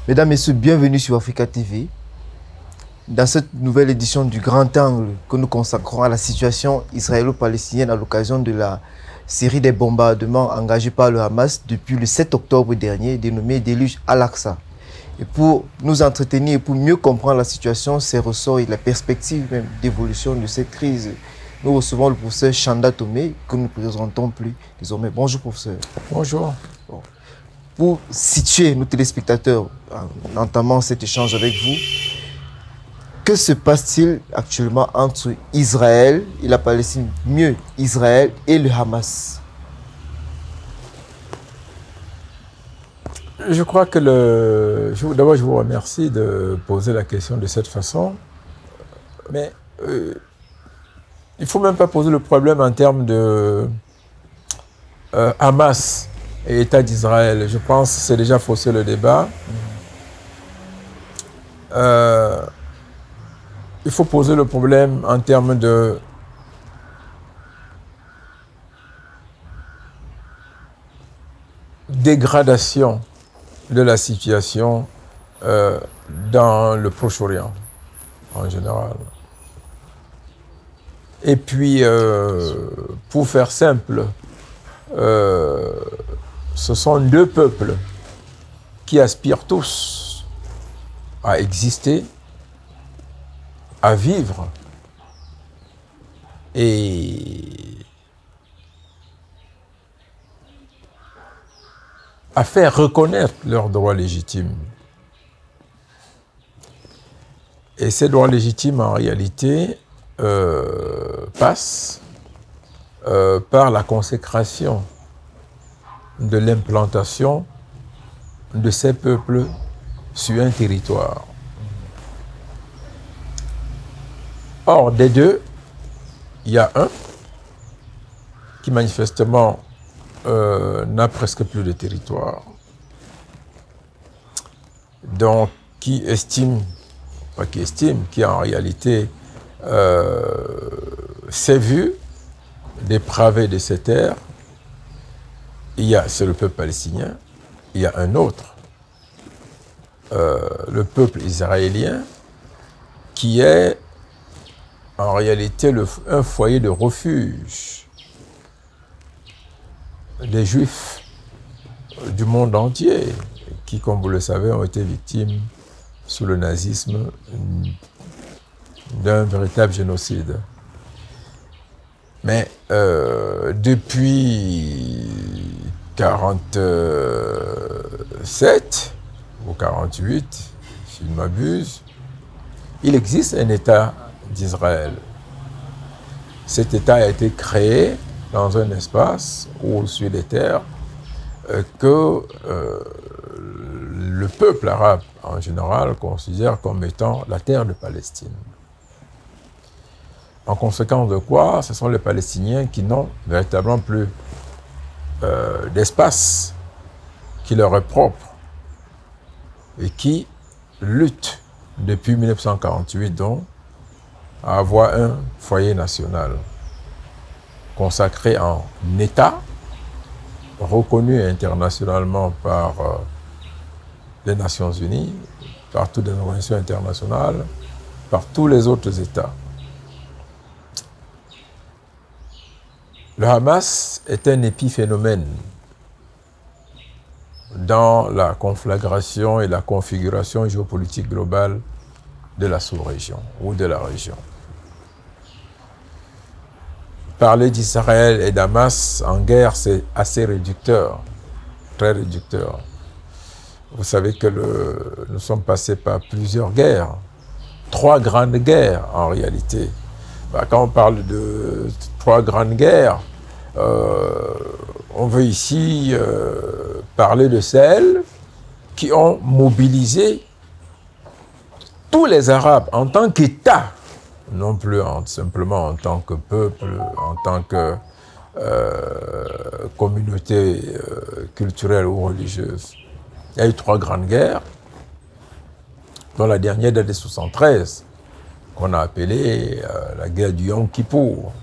Mesdames, Messieurs, bienvenue sur Africa TV. Dans cette nouvelle édition du Grand Angle que nous consacrons à la situation israélo-palestinienne à l'occasion de la série des bombardements engagés par le Hamas depuis le 7 octobre dernier, dénommé Déluge Al-Aqsa. Et pour nous entretenir et pour mieux comprendre la situation, ses ressorts et la perspective même d'évolution de cette crise, nous recevons le professeur Chanda Tomé, que nous ne présentons plus désormais. Bonjour professeur. Bonjour. Bon. Pour situer nos téléspectateurs en entamant cet échange avec vous, que se passe-t-il actuellement entre Israël et la Palestine, mieux Israël et le Hamas? Je crois que d'abord, je vous remercie de poser la question de cette façon. Mais il ne faut même pas poser le problème en termes de Hamas et État d'Israël. Je pense que c'est déjà faussé le débat. Il faut poser le problème en termes de dégradation de la situation dans le Proche-Orient en général. Et puis, pour faire simple, ce sont deux peuples qui aspirent tous à exister, à vivre et à faire reconnaître leurs droits légitimes. Et ces droits légitimes, en réalité, passent par la consécration de l'implantation de ces peuples sur un territoire. Or, des deux, il y a un qui manifestement n'a presque plus de territoire. Donc, qui en réalité s'est vu dépravé de ses terres. C'est le peuple palestinien. Il y a un autre, le peuple israélien, qui est en réalité un foyer de refuge des Juifs du monde entier, qui, comme vous le savez, ont été victimes sous le nazisme d'un véritable génocide. Mais depuis 1947 ou 1948, si je ne m'abuse, il existe un État d'Israël. Cet État a été créé dans un espace au-dessus des terres que le peuple arabe en général considère comme étant la terre de Palestine. En conséquence de quoi, ce sont les Palestiniens qui n'ont véritablement plus d'espace qui leur est propre et qui luttent depuis 1948 donc à avoir un foyer national consacré en État, reconnu internationalement par les Nations Unies, par toutes les organisations internationales, par tous les autres États. Le Hamas est un épiphénomène dans la conflagration et la configuration géopolitique globale de la sous-région ou de la région. Parler d'Israël et d'Hamas en guerre, c'est assez réducteur, très réducteur. Vous savez que nous sommes passés par plusieurs guerres, 3 grandes guerres en réalité. Quand on parle de 3 grandes guerres, on veut ici parler de celles qui ont mobilisé tous les Arabes en tant qu'État, non plus simplement en tant que peuple, en tant que communauté culturelle ou religieuse. Il y a eu 3 grandes guerres, dont la dernière date de 1973, qu'on a appelée la guerre du Yom Kippour,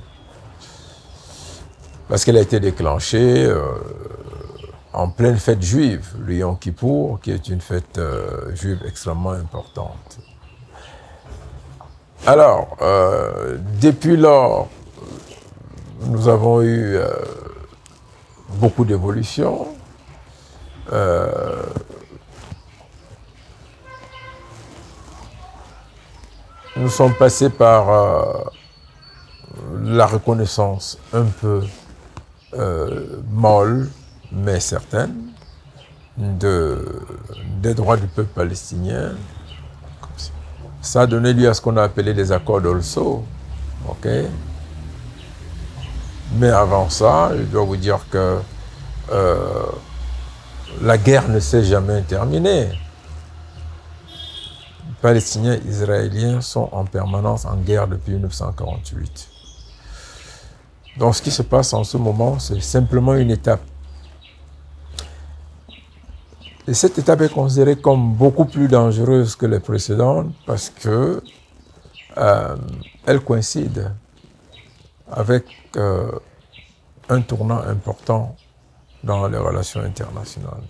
parce qu'elle a été déclenchée en pleine fête juive, le Yom Kippour, qui est une fête juive extrêmement importante. Alors, depuis lors, nous avons eu beaucoup d'évolutions. Nous sommes passés par la reconnaissance un peu molle, mais certaine, des droits du peuple palestinien. Ça a donné lieu à ce qu'on a appelé les accords d'Oslo. Okay? Mais avant ça, je dois vous dire que la guerre ne s'est jamais terminée. Les Palestiniens et les Israéliens sont en permanence en guerre depuis 1948. Donc ce qui se passe en ce moment, c'est simplement une étape. Et cette étape est considérée comme beaucoup plus dangereuse que les précédentes parce que elle coïncide avec un tournant important dans les relations internationales,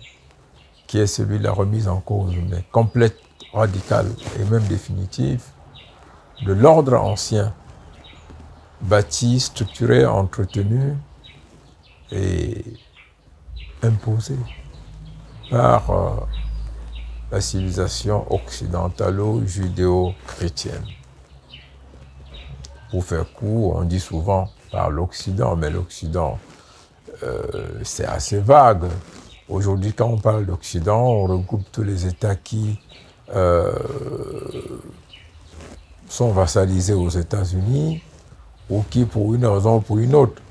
qui est celui de la remise en cause, mais complète, radicale et même définitive, de l'ordre ancien, bâti, structuré, entretenu et imposé par la civilisation occidentalo-judéo-chrétienne. Pour faire court, on dit souvent par l'Occident, mais l'Occident, c'est assez vague. Aujourd'hui, quand on parle d'Occident, on regroupe tous les États qui sont vassalisés aux États-Unis ou qui, pour une raison ou pour une autre,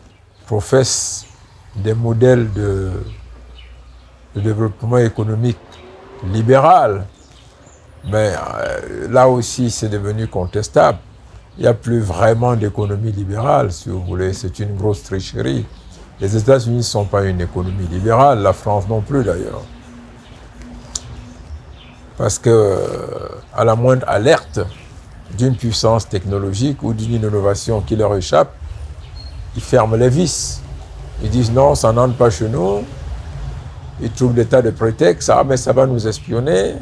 professent des modèles de développement économique libéral. Mais là aussi, c'est devenu contestable. Il n'y a plus vraiment d'économie libérale, si vous voulez. C'est une grosse tricherie. Les États-Unis ne sont pas une économie libérale, la France non plus d'ailleurs. Parce que, à la moindre alerte d'une puissance technologique ou d'une innovation qui leur échappe, ils ferment les vis. Ils disent non, ça n'entre pas chez nous. Ils trouvent des tas de prétextes. Ah, mais ça va nous espionner.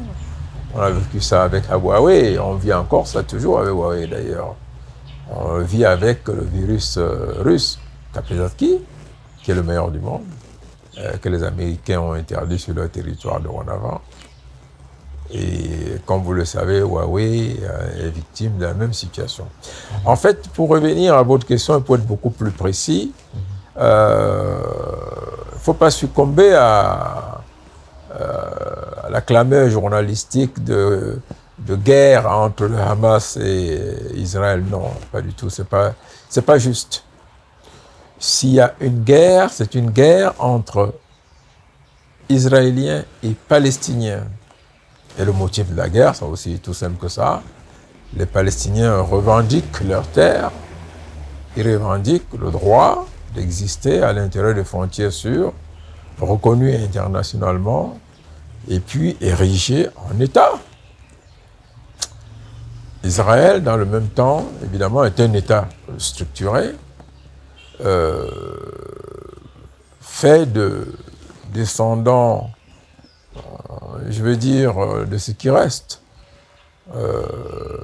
On a vécu ça avec Huawei. On vit encore ça toujours avec Huawei d'ailleurs. On vit avec le virus russe, Kapetsky, qui est le meilleur du monde, que les Américains ont interdit sur leur territoire dorénavant. Et comme vous le savez, Huawei est victime de la même situation. En fait, pour revenir à votre question et pour être beaucoup plus précis, il ne faut pas succomber à la clameur journalistique de guerre entre le Hamas et Israël. Non, pas du tout. C'est pas juste. S'il y a une guerre, c'est une guerre entre Israéliens et Palestiniens. Et le motif de la guerre, c'est aussi tout simple que ça. Les Palestiniens revendiquent leur terre, ils revendiquent le droit d'exister à l'intérieur des frontières sûres, reconnues internationalement, et puis érigées en État. Israël, dans le même temps, évidemment, est un État structuré, fait de descendants, je veux dire, de ce qui reste,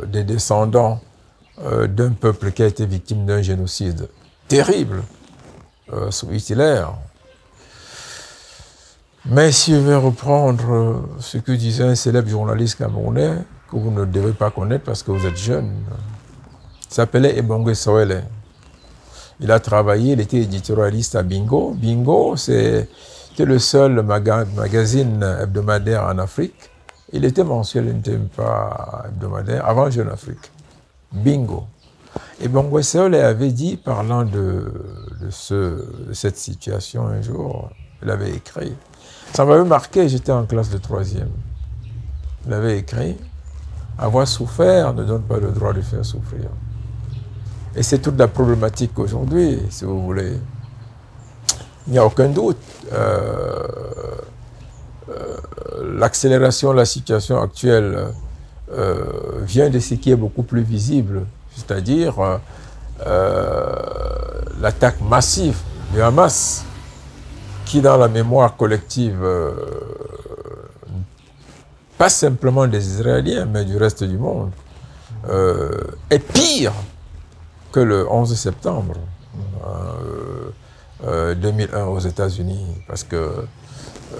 des descendants d'un peuple qui a été victime d'un génocide terrible sous Hitler. Mais si je vais reprendre ce que disait un célèbre journaliste camerounais, que vous ne devez pas connaître parce que vous êtes jeune, il s'appelait Ebongwe Sowele. Il a travaillé, il était éditorialiste à Bingo. Bingo, c'était le seul magazine hebdomadaire en Afrique. Il était mensuel, il n'était pas hebdomadaire, avant Jeune Afrique. Bingo. Et Ebongwe Sowele avait dit, parlant de cette situation un jour, il avait écrit, ça m'avait marqué, j'étais en classe de 3e. Il avait écrit, avoir souffert ne donne pas le droit de faire souffrir. Et c'est toute la problématique aujourd'hui, si vous voulez. Il n'y a aucun doute. L'accélération de la situation actuelle vient de ce qui est beaucoup plus visible, c'est-à-dire l'attaque massive du Hamas, qui dans la mémoire collective, pas simplement des Israéliens, mais du reste du monde, est pire que le 11 septembre 2001 aux États-Unis, parce que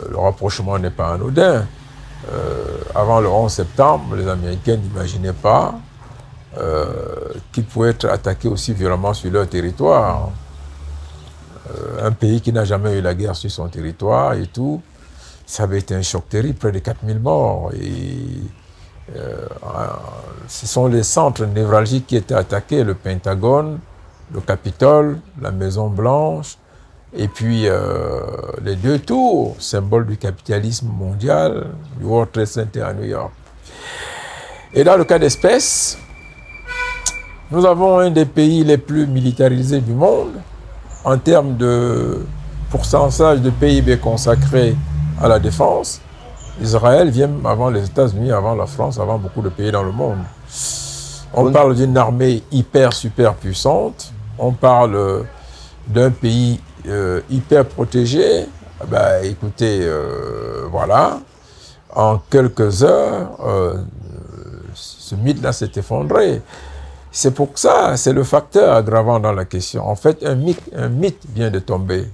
le rapprochement n'est pas anodin. Avant le 11 septembre, les Américains n'imaginaient pas qu'ils pouvaient être attaqués aussi violemment sur leur territoire. Un pays qui n'a jamais eu la guerre sur son territoire et tout, ça avait été un choc terrible, près de 4000 morts. Et ce sont les centres névralgiques qui étaient attaqués, le Pentagone, le Capitole, la Maison Blanche, et puis les deux tours, symbole du capitalisme mondial, du World Trade Center à New York. Et dans le cas d'espèce, nous avons un des pays les plus militarisés du monde en termes de pourcentage de PIB consacré à la défense. Israël vient avant les États-Unis, avant la France, avant beaucoup de pays dans le monde. On parle d'une armée hyper, super puissante. On parle d'un pays hyper protégé. Ben, écoutez, voilà, en quelques heures, ce mythe-là s'est effondré. C'est pour ça, c'est le facteur aggravant dans la question. En fait, un mythe vient de tomber.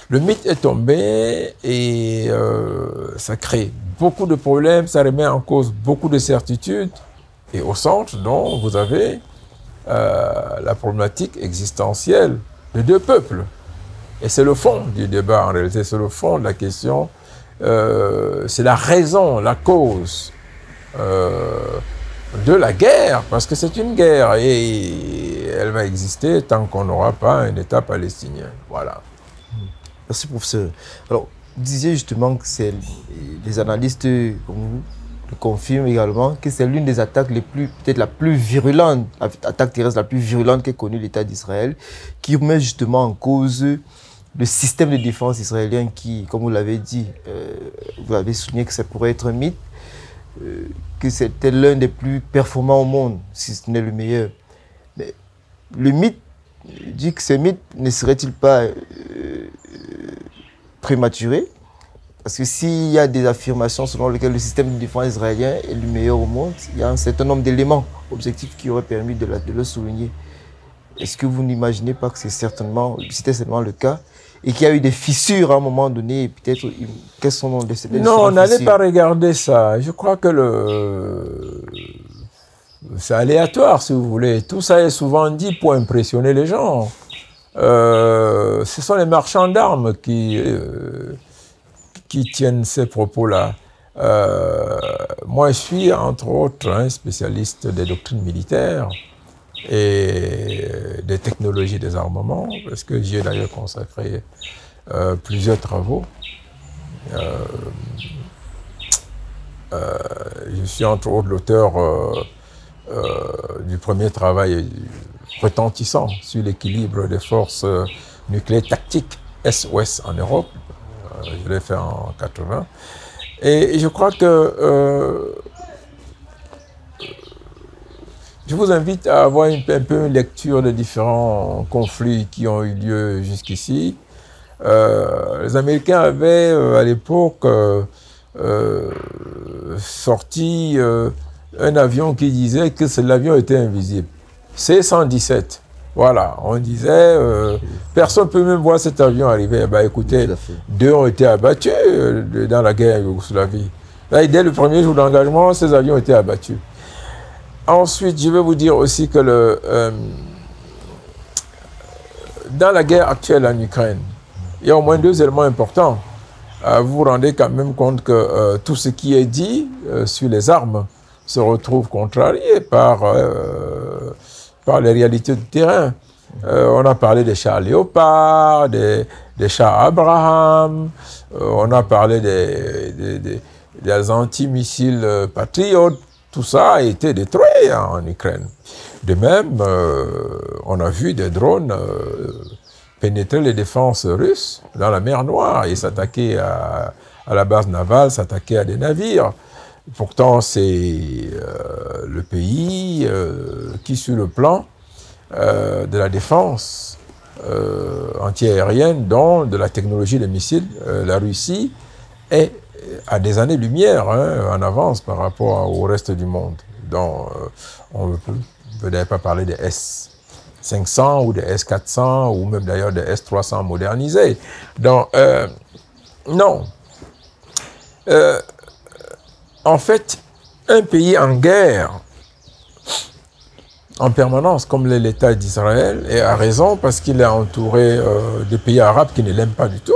Le mythe est tombé et ça crée beaucoup de problèmes, ça remet en cause beaucoup de certitudes. Et au centre, donc, vous avez la problématique existentielle de deux peuples. Et c'est le fond du débat, en réalité, c'est le fond de la question. C'est la raison, la cause de la guerre, parce que c'est une guerre et elle va exister tant qu'on n'aura pas un État palestinien. Voilà. Merci, professeur. Alors, vous disiez justement que les analystes comme vous le confirment également que c'est l'une des attaques les plus, peut-être la plus virulente, l'attaque terrestre la plus virulente qu'ait connue l'État d'Israël, qui met justement en cause le système de défense israélien qui, comme vous l'avez dit, vous avez souligné que ça pourrait être un mythe, que c'était l'un des plus performants au monde, si ce n'est le meilleur. Mais le mythe dit que ce mythe ne serait-il pas prématuré? Parce que s'il y a des affirmations selon lesquelles le système de défense israélien est le meilleur au monde, il y a un certain nombre d'éléments objectifs qui auraient permis de le souligner. Est-ce que vous n'imaginez pas que c'était certainement le cas et qu'il y a eu des fissures à un moment donné et peut-être, quelles sont les fissures? Non, on n'allait pas regarder ça. Je crois que c'est aléatoire, si vous voulez. Tout ça est souvent dit pour impressionner les gens. Ce sont les marchands d'armes qui tiennent ces propos-là. Moi, je suis, entre autres, un spécialiste des doctrines militaires et des technologies des armements, parce que j'y ai d'ailleurs consacré plusieurs travaux. Je suis, entre autres, l'auteur du premier travail retentissant sur l'équilibre des forces nucléaires tactiques Est-Ouest en Europe. Je l'ai fait en 80. Et je crois que je vous invite à avoir un peu une lecture des différents conflits qui ont eu lieu jusqu'ici. Les Américains avaient à l'époque sorti un avion qui disait que l'avion était invisible. C-117. Voilà, on disait, personne ne peut même voir cet avion arriver. Eh ben, écoutez, 2 ont été abattus dans la guerre Yougoslavie. Là, dès le premier jour d'engagement, ces avions ont été abattus. Ensuite, je vais vous dire aussi que dans la guerre actuelle en Ukraine, il y a au moins 2 éléments importants. Vous vous rendez quand même compte que tout ce qui est dit sur les armes se retrouve contrarié par les réalités du terrain. On a parlé des chars Léopard, des chars Abraham, on a parlé des antimissiles Patriot. Tout ça a été détruit en Ukraine. De même, on a vu des drones pénétrer les défenses russes dans la mer Noire et s'attaquer à la base navale, s'attaquer à des navires. Pourtant, c'est le pays qui, sur le plan de la défense, antiaérienne, dont de la technologie des missiles. La Russie est à des années-lumière en avance par rapport au reste du monde. Donc, on ne peut d'ailleurs pas parler des S-500 ou des S-400 ou même d'ailleurs des S-300 modernisés. Donc, non. En fait, un pays en guerre en permanence, comme l'État d'Israël, et a raison parce qu'il est entouré de pays arabes qui ne l'aiment pas du tout.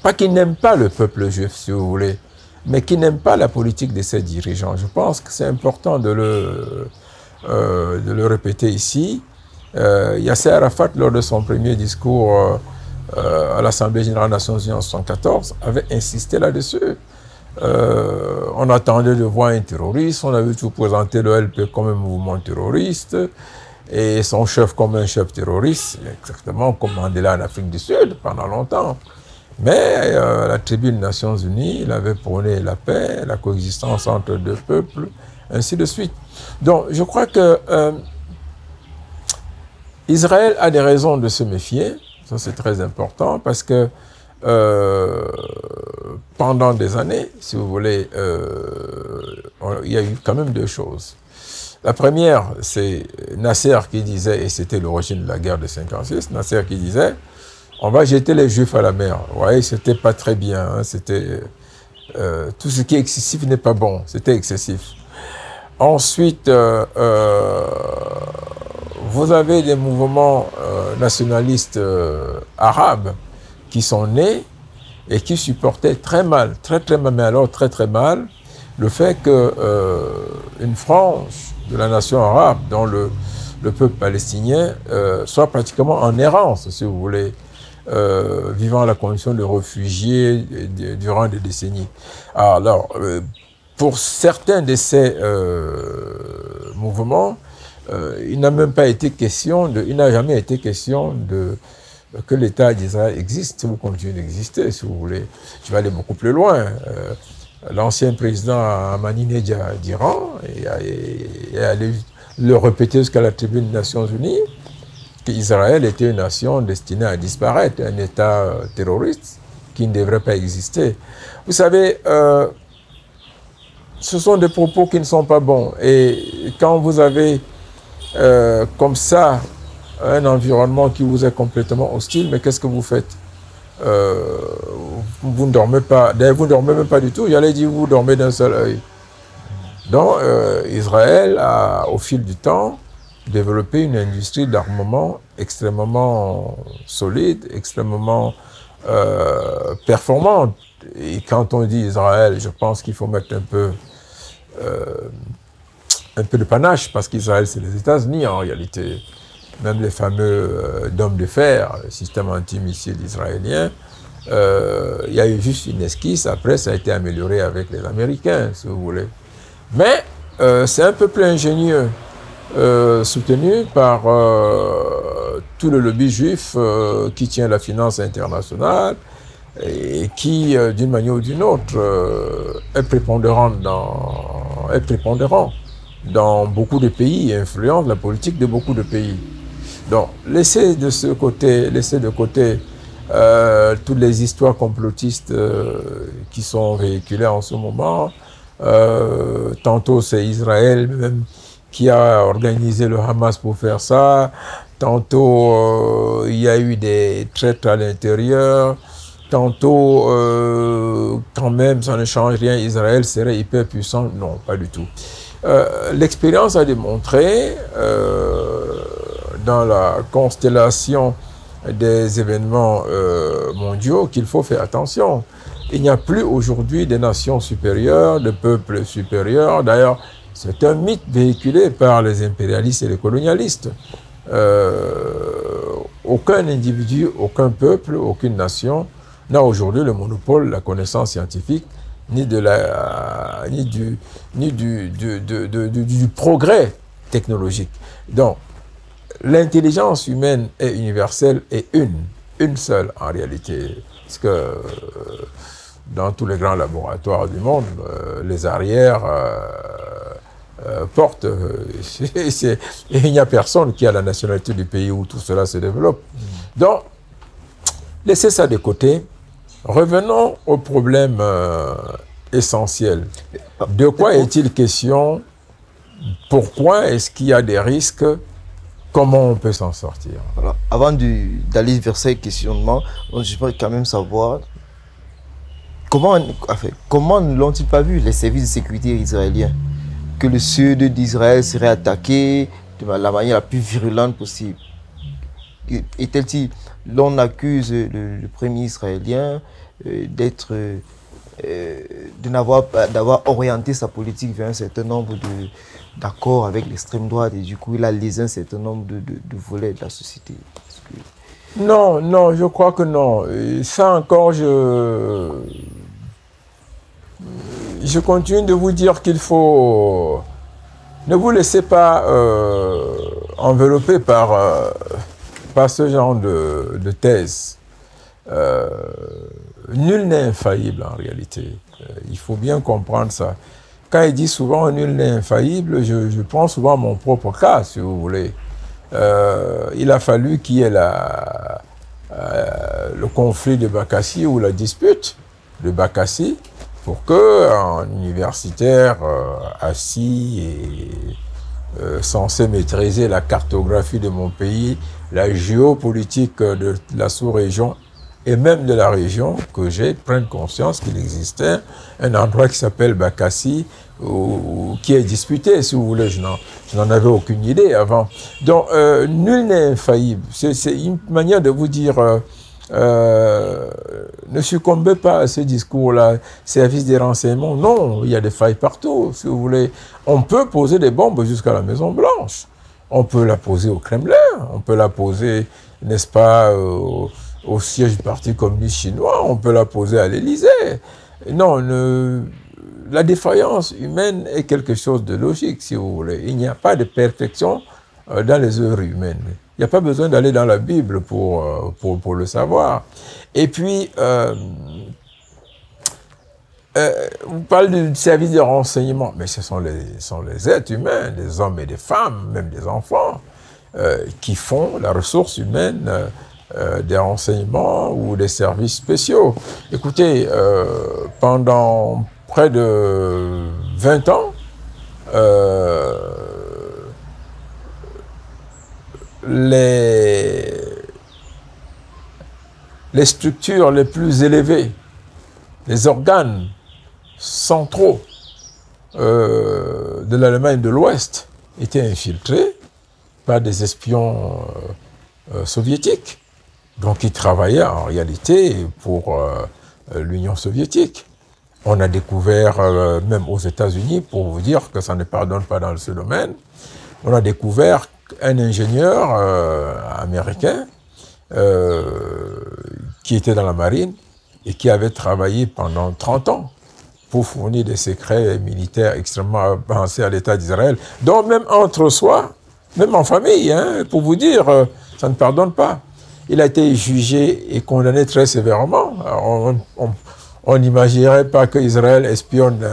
Pas qu'ils n'aiment pas le peuple juif, si vous voulez, mais qui n'aiment pas la politique de ses dirigeants. Je pense que c'est important de le répéter ici. Yasser Arafat, lors de son premier discours à l'Assemblée générale des Nations Unies en 1974, avait insisté là-dessus. On attendait de voir un terroriste, on avait tout présenté le LP comme un mouvement terroriste et son chef comme un chef terroriste, exactement comme Mandela en Afrique du Sud pendant longtemps. Mais la tribune des Nations Unies, il avait prôné la paix, la coexistence entre deux peuples, ainsi de suite. Donc je crois que Israël a des raisons de se méfier, ça c'est très important parce que pendant des années, si vous voulez, il y a eu quand même deux choses. La première, c'est Nasser qui disait, et c'était l'origine de la guerre de 56, Nasser qui disait, on va jeter les Juifs à la mer. Vous voyez, c'était pas très bien, hein, c'était tout ce qui est excessif n'est pas bon, c'était excessif. Ensuite, vous avez des mouvements nationalistes arabes qui sont nés et qui supportaient très mal, très mal, mais alors très mal, le fait qu'une frange de la nation arabe, dont le peuple palestinien, soit pratiquement en errance, si vous voulez, vivant à la condition de réfugiés durant des décennies. Alors, pour certains de ces mouvements, il n'a même pas été question il n'a jamais été question que l'État d'Israël existe ou continue d'exister, si vous voulez. Je vais aller beaucoup plus loin. L'ancien président Ahmadinejad d'Iran est allé le répéter jusqu'à la tribune des Nations Unies qu'Israël était une nation destinée à disparaître, un État terroriste qui ne devrait pas exister. Vous savez, ce sont des propos qui ne sont pas bons. Et quand vous avez comme ça un environnement qui vous est complètement hostile, mais qu'est-ce que vous faites? Vous ne dormez pas, d'ailleurs vous ne dormez même pas du tout, j'allais dire vous dormez d'un seul œil. Donc Israël a, au fil du temps, développé une industrie d'armement extrêmement solide, extrêmement performante. Et quand on dit Israël, je pense qu'il faut mettre un peu de panache, parce qu'Israël c'est les États-Unis en réalité. Même les fameux dômes de fer, le système antimissile israélien, il y a eu juste une esquisse, après ça a été amélioré avec les Américains, si vous voulez. Mais c'est un peu plus ingénieux, soutenu par tout le lobby juif qui tient la finance internationale et qui, d'une manière ou d'une autre, est prépondérant dans beaucoup de pays et influence la politique de beaucoup de pays. Donc, laissez de côté toutes les histoires complotistes qui sont véhiculées en ce moment. Tantôt, c'est Israël même qui a organisé le Hamas pour faire ça. Tantôt, il y a eu des traîtres à l'intérieur. Tantôt, quand même, ça ne change rien. Israël serait hyper puissant. Non, pas du tout. L'expérience a démontré dans la constellation des événements mondiaux qu'il faut faire attention. Il n'y a plus aujourd'hui des nations supérieures, de peuples supérieurs. D'ailleurs, c'est un mythe véhiculé par les impérialistes et les colonialistes. Aucun individu, aucun peuple, aucune nation n'a aujourd'hui le monopole de la connaissance scientifique, ni du progrès technologique. Donc, l'intelligence humaine est universelle et une seule en réalité. Parce que dans tous les grands laboratoires du monde, les arrières porte. Et il n'y a personne qui a la nationalité du pays où tout cela se développe. Donc, laissez ça de côté. Revenons au problème essentiel. De quoi est-il question? Pourquoi est-ce qu'il y a des risques? Comment on peut s'en sortir? Voilà. Avant d'aller vers ces questionnements, je voudrais quand même savoir comment ne l'ont-ils pas vu les services de sécurité israéliens? Que le sud d'Israël serait attaqué de la manière la plus virulente possible. L'on accuse le premier israélien d'avoir orienté sa politique vers un certain nombre d'accords avec l'extrême droite et du coup il a lésé un certain nombre de volets de la société. Non, non, je crois que non. Et ça encore, je continue de vous dire qu'il faut... Ne vous laissez pas envelopper par ce genre de thèse. Nul n'est infaillible en réalité. Il faut bien comprendre ça. Quand il dit souvent nul n'est infaillible, je prends souvent mon propre cas, si vous voulez. Il a fallu qu'il y ait le conflit de Bakassi ou la dispute de Bakassi pour qu'un universitaire assis et censé maîtriser la cartographie de mon pays, la géopolitique de la sous-région et même de la région, que j'ai prenne conscience qu'il existait un endroit qui s'appelle Bakassi, qui est disputé, si vous voulez. Je n'en avais aucune idée avant. Donc, nul n'est infaillible. C'est une manière de vous dire, ne succombez pas à ce discours-là, service des renseignements. Non, il y a des failles partout, si vous voulez. On peut poser des bombes jusqu'à la Maison-Blanche. On peut la poser au Kremlin. On peut la poser, n'est-ce pas, au siège du Parti communiste chinois, on peut la poser à l'Élysée. Non, la défaillance humaine est quelque chose de logique, si vous voulez. Il n'y a pas de perfection dans les œuvres humaines. Il n'y a pas besoin d'aller dans la Bible pour le savoir. Et puis, vous parlez du service de renseignement, mais ce sont les êtres humains, des hommes et des femmes, même des enfants, qui font la ressource humaine des renseignements ou des services spéciaux. Écoutez, pendant près de 20 ans, les structures les plus élevées, les organes centraux de l'Allemagne de l'Ouest étaient infiltrés par des espions soviétiques. Donc, ils travaillaient en réalité pour l'Union soviétique. On a découvert, même aux États-Unis, pour vous dire que ça ne pardonne pas dans ce domaine, on a découvert un ingénieur américain qui était dans la marine et qui avait travaillé pendant 30 ans pour fournir des secrets militaires extrêmement avancés à l'État d'Israël. Donc, même entre soi, même en famille, hein, pour vous dire, ça ne pardonne pas. Il a été jugé et condamné très sévèrement. Alors, on n'imaginerait pas qu'Israël espionne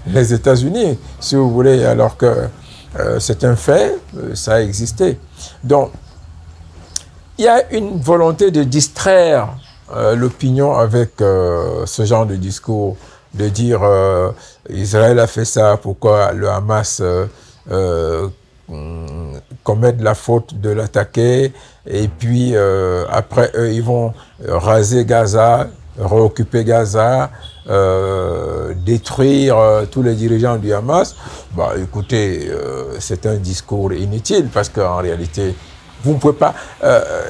les États-Unis, si vous voulez, alors que c'est un fait, ça a existé. Donc, il y a une volonté de distraire l'opinion avec ce genre de discours, de dire Israël a fait ça, pourquoi le Hamas commettre la faute de l'attaquer, et puis après eux ils vont raser Gaza, réoccuper Gaza, détruire tous les dirigeants du Hamas. Bah écoutez, c'est un discours inutile parce qu'en réalité vous ne pouvez pas,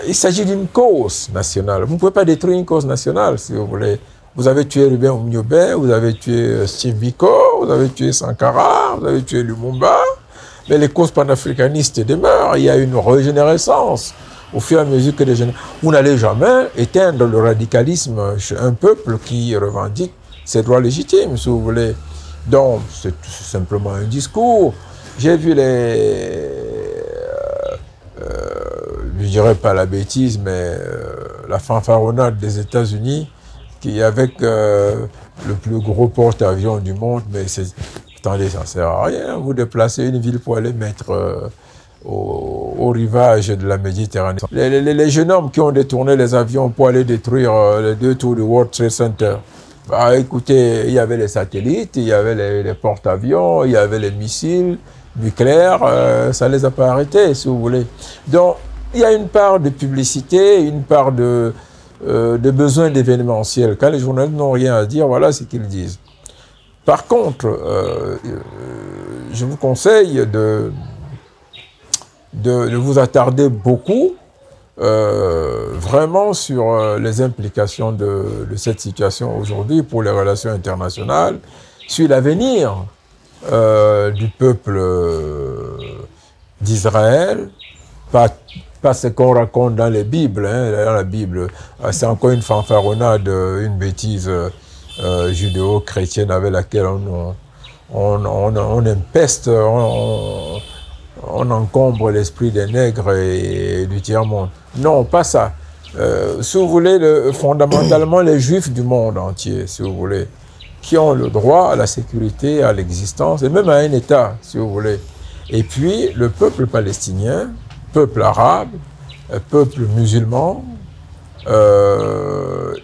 il s'agit d'une cause nationale, vous ne pouvez pas détruire une cause nationale si vous voulez. Vous avez tué Ruben Oumniobé, vous avez tué Steve Biko, vous avez tué Sankara, vous avez tué Lumumba. Mais les causes panafricanistes demeurent, il y a une régénérescence au fur et à mesure que les jeunes... Vous n'allez jamais éteindre le radicalisme chez un peuple qui revendique ses droits légitimes, si vous voulez. Donc, c'est tout simplement un discours. J'ai vu je dirais pas la bêtise, mais la fanfaronnade des États-Unis, qui avec le plus gros porte-avions du monde, mais attendez, ça ne sert à rien. Vous déplacez une ville pour aller mettre au rivage de la Méditerranée. Les jeunes hommes qui ont détourné les avions pour aller détruire les 2 tours du World Trade Center, bah, écoutez, il y avait les satellites, il y avait les porte-avions, il y avait les missiles nucléaires, ça ne les a pas arrêtés, si vous voulez. Donc, il y a une part de publicité, une part de besoin d'événementiel. Quand les journalistes n'ont rien à dire, voilà ce qu'ils disent. Par contre, je vous conseille de vous attarder beaucoup vraiment sur les implications de cette situation aujourd'hui pour les relations internationales, sur l'avenir du peuple d'Israël, pas ce qu'on raconte dans les Bibles. Hein, dans la Bible, c'est encore une fanfaronnade, une bêtise judéo-chrétienne avec laquelle on empeste, on encombre l'esprit des nègres et du tiers-monde. Non, pas ça. Si vous voulez, fondamentalement, les Juifs du monde entier, si vous voulez, qui ont le droit à la sécurité, à l'existence, et même à un État, si vous voulez. Et puis, le peuple palestinien, peuple arabe, peuple musulman,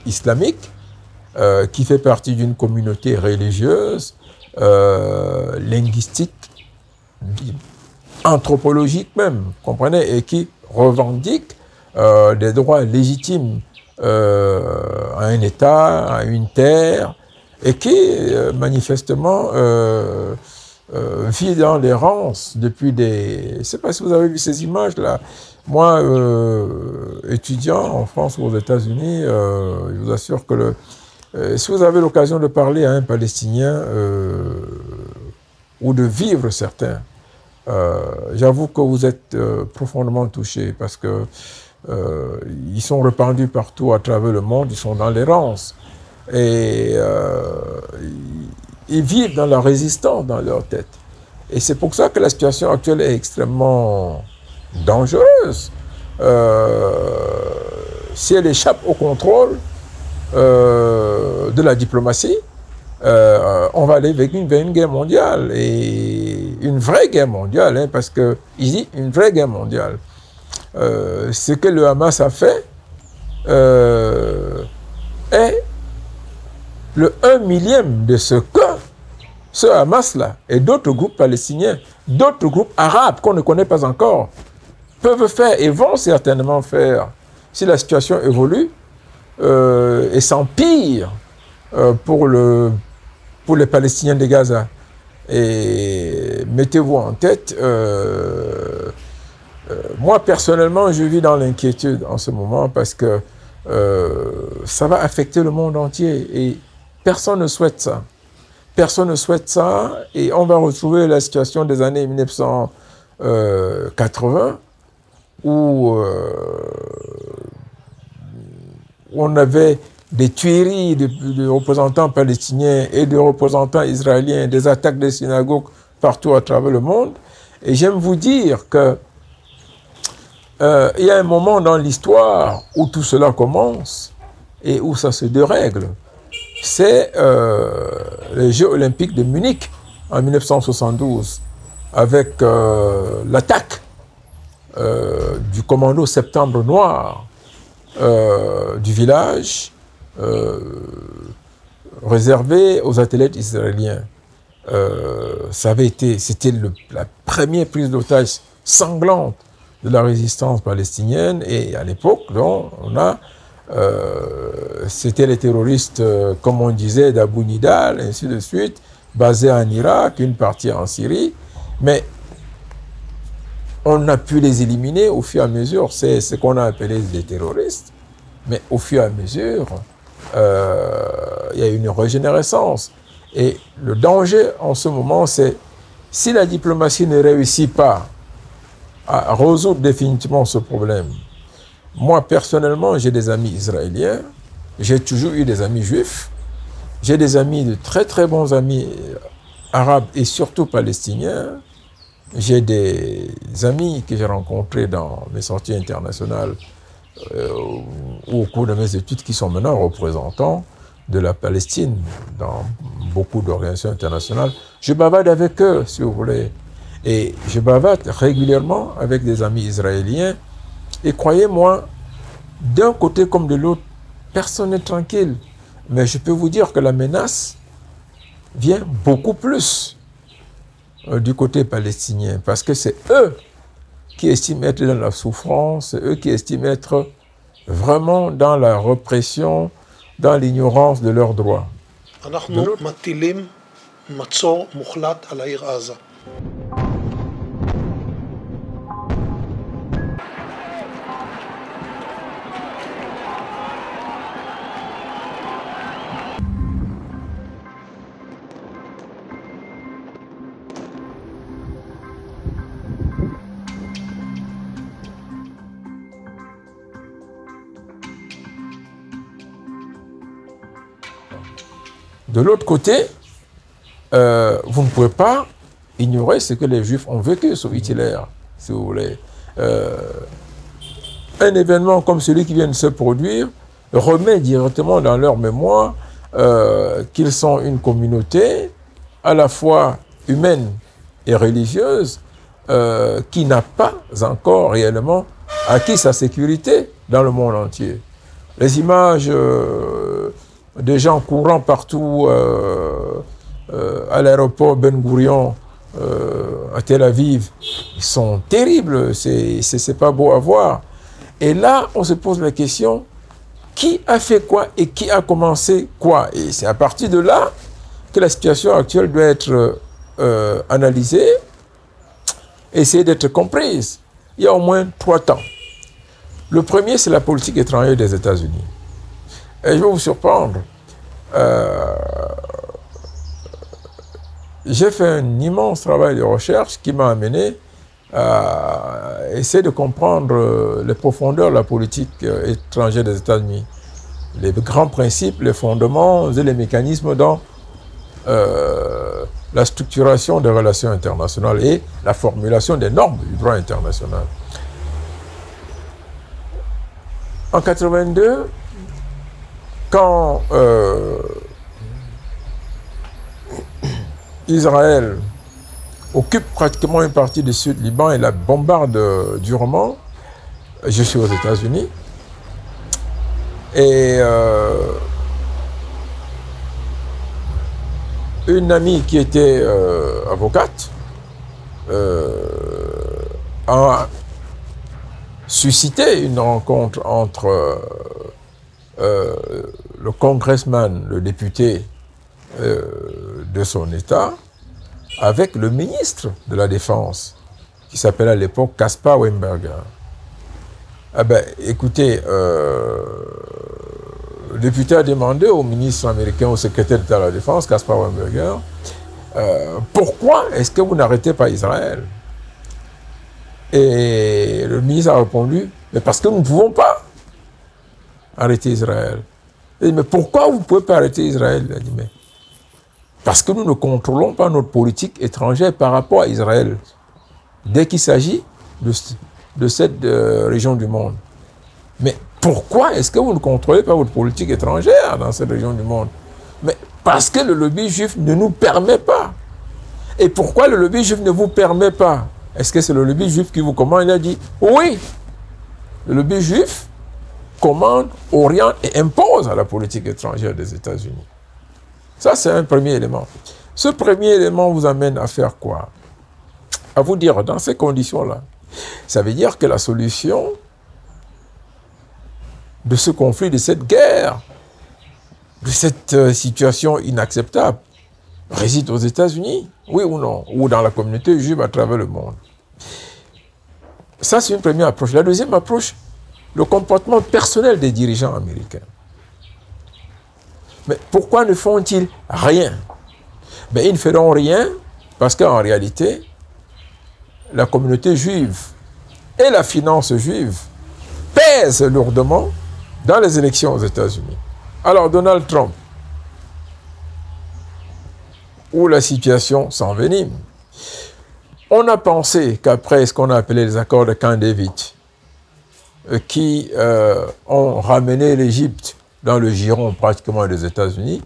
islamique, qui fait partie d'une communauté religieuse, linguistique, anthropologique même, comprenez, et qui revendique des droits légitimes à un État, à une terre, et qui, manifestement, vit dans l'errance depuis des... Je ne sais pas si vous avez vu ces images-là. Moi, étudiant en France ou aux États-Unis, je vous assure que si vous avez l'occasion de parler à un Palestinien ou de vivre certains, j'avoue que vous êtes profondément touchés parce que ils sont répandus partout à travers le monde, ils sont dans l'errance. Et ils vivent dans la résistance dans leur tête. Et c'est pour ça que la situation actuelle est extrêmement dangereuse. Si elle échappe au contrôle de la diplomatie, on va aller vers une guerre mondiale. Et une vraie guerre mondiale, hein, parce qu'il dit une vraie guerre mondiale. Ce que le Hamas a fait est le 1/1000 de ce que ce Hamas-là et d'autres groupes palestiniens, d'autres groupes arabes qu'on ne connaît pas encore, peuvent faire et vont certainement faire si la situation évolue et s'empire pour les Palestiniens de Gaza. Et mettez-vous en tête, moi personnellement je vis dans l'inquiétude en ce moment parce que ça va affecter le monde entier et personne ne souhaite ça. Personne ne souhaite ça et on va retrouver la situation des années 1980 où on avait des tueries de représentants palestiniens et de représentants israéliens, des attaques des synagogues partout à travers le monde. Et j'aime vous dire que il y a un moment dans l'histoire où tout cela commence et où ça se dérègle. C'est les Jeux olympiques de Munich en 1972 avec l'attaque du commando Septembre Noir du village réservé aux athlètes israéliens. C'était la première prise d'otage sanglante de la résistance palestinienne et à l'époque, c'était les terroristes, comme on disait, d'Abu Nidal, ainsi de suite, basés en Irak, une partie en Syrie, mais on a pu les éliminer au fur et à mesure, c'est ce qu'on a appelé des terroristes, mais au fur et à mesure, il y a une régénérescence. Et le danger en ce moment, c'est si la diplomatie ne réussit pas à résoudre définitivement ce problème. Moi, personnellement, j'ai des amis israéliens, j'ai toujours eu des amis juifs, j'ai des amis, de très très bons amis arabes et surtout palestiniens. J'ai des amis que j'ai rencontrés dans mes sorties internationales ou au cours de mes études qui sont maintenant représentants de la Palestine dans beaucoup d'organisations internationales. Je bavarde avec eux, si vous voulez. Et je bavarde régulièrement avec des amis israéliens. Et croyez-moi, d'un côté comme de l'autre, personne n'est tranquille. Mais je peux vous dire que la menace vient beaucoup plus du côté palestinien. Parce que c'est eux qui estiment être dans la souffrance, c'est eux qui estiment être vraiment dans la répression, dans l'ignorance de leurs droits. De l'autre côté, vous ne pouvez pas ignorer ce que les Juifs ont vécu sous Hitler, si vous voulez. Un événement comme celui qui vient de se produire remet directement dans leur mémoire qu'ils sont une communauté à la fois humaine et religieuse qui n'a pas encore réellement acquis sa sécurité dans le monde entier. Les images des gens courant partout à l'aéroport Ben Gurion à Tel Aviv, ils sont terribles, c'est pas beau à voir. Et là, on se pose la question, qui a fait quoi et qui a commencé quoi? Et c'est à partir de là que la situation actuelle doit être analysée, essayer d'être comprise. Il y a au moins 3 temps. Le premier, c'est la politique étrangère des États-Unis. Et je vais vous surprendre. J'ai fait un immense travail de recherche qui m'a amené à essayer de comprendre les profondeurs de la politique étrangère des États-Unis. Les grands principes, les fondements et les mécanismes dans la structuration des relations internationales et la formulation des normes du droit international. En 82, quand Israël occupe pratiquement une partie du Sud-Liban et la bombarde durement, je suis aux États-Unis. Et une amie qui était avocate a suscité une rencontre entre le congressman, le député de son État, avec le ministre de la Défense, qui s'appelait à l'époque Caspar Weinberger. Ah ben, écoutez, le député a demandé au ministre américain, au secrétaire d'État de la Défense, Caspar Weinberger, pourquoi est-ce que vous n'arrêtez pas Israël? Et le ministre a répondu, mais parce que nous ne pouvons pas arrêter Israël. Il dit, mais pourquoi vous ne pouvez pas arrêter Israël? Il a dit, mais parce que nous ne contrôlons pas notre politique étrangère par rapport à Israël. Dès qu'il s'agit de cette région du monde. Mais pourquoi est-ce que vous ne contrôlez pas votre politique étrangère dans cette région du monde? Mais parce que le lobby juif ne nous permet pas. Et pourquoi le lobby juif ne vous permet pas? Est-ce que c'est le lobby juif qui vous commande? Il a dit, oui. Le lobby juif commande, oriente et impose à la politique étrangère des États-Unis. Ça, c'est un premier élément. Ce premier élément vous amène à faire quoi? À vous dire, dans ces conditions-là, ça veut dire que la solution de ce conflit, de cette guerre, de cette situation inacceptable, réside aux États-Unis, oui ou non, ou dans la communauté juive à travers le monde. Ça, c'est une première approche. La deuxième approche, le comportement personnel des dirigeants américains. Mais pourquoi ne font-ils rien? Ben, ils ne feront rien parce qu'en réalité, la communauté juive et la finance juive pèsent lourdement dans les élections aux États-Unis. Alors, Donald Trump, où la situation s'envenime, on a pensé qu'après ce qu'on a appelé les accords de Camp David, qui ont ramené l'Égypte dans le giron pratiquement des États-Unis,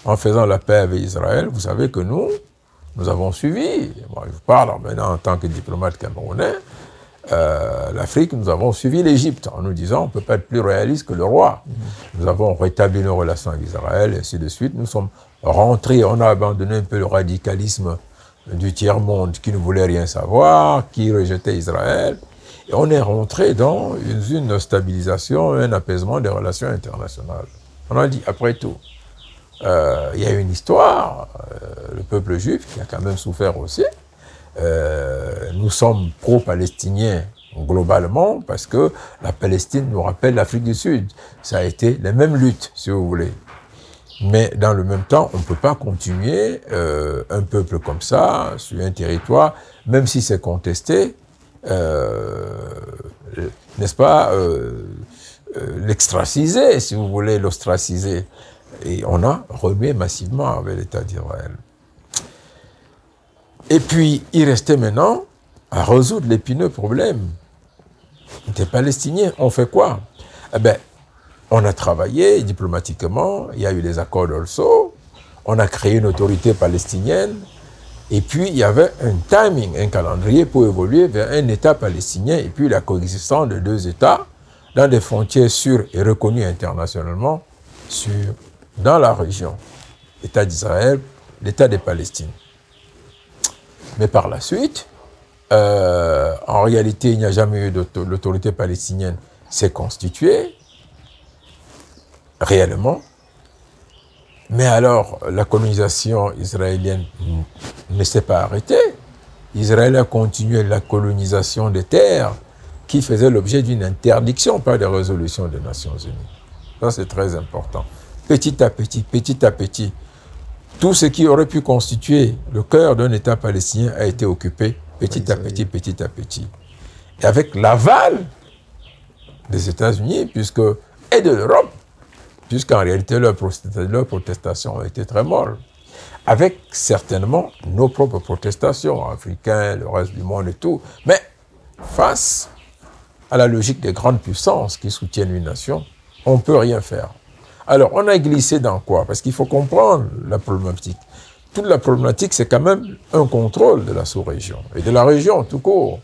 en faisant la paix avec Israël, vous savez que nous avons suivi, moi je parle maintenant en tant que diplomate camerounais, l'Afrique, nous avons suivi l'Égypte en nous disant on ne peut pas être plus réaliste que le roi. Nous avons rétabli nos relations avec Israël et ainsi de suite. Nous sommes rentrés, on a abandonné un peu le radicalisme du tiers-monde qui ne voulait rien savoir, qui rejetait Israël. Et on est rentré dans une stabilisation, un apaisement des relations internationales. On a dit, après tout, il y a une histoire, le peuple juif qui a quand même souffert aussi. Nous sommes pro-palestiniens globalement parce que la Palestine nous rappelle l'Afrique du Sud. Ça a été les mêmes luttes, si vous voulez. Mais dans le même temps, on ne peut pas continuer un peuple comme ça, sur un territoire, même si c'est contesté, n'est-ce pas, l'extraciser, si vous voulez, l'ostraciser. Et on a remué massivement avec l'État d'Israël. Et puis, il restait maintenant à résoudre l'épineux problème des Palestiniens. On fait quoi? Eh bien, on a travaillé diplomatiquement, il y a eu les accords d'Oslo, on a créé une autorité palestinienne, et puis il y avait un timing, un calendrier pour évoluer vers un État palestinien, et puis la coexistence de deux États dans des frontières sûres et reconnues internationalement dans la région. L'État d'Israël, l'État des Palestines. Mais par la suite, en réalité, il n'y a jamais eu l'autorité palestinienne s'est constituée, réellement. Mais alors, la colonisation israélienne ne s'est pas arrêtée. Israël a continué la colonisation des terres qui faisaient l'objet d'une interdiction par des résolutions des Nations Unies. Ça, c'est très important. Petit à petit, tout ce qui aurait pu constituer le cœur d'un État palestinien a été occupé petit à petit. Et avec l'aval des États-Unis, et de l'Europe, puisqu'en réalité leurs protestations ont été très molles, avec certainement nos propres protestations, africains, le reste du monde et tout, mais face à la logique des grandes puissances qui soutiennent une nation, on ne peut rien faire. Alors, on a glissé dans quoi? Parce qu'il faut comprendre la problématique. Toute la problématique, c'est quand même un contrôle de la sous-région, et de la région tout court.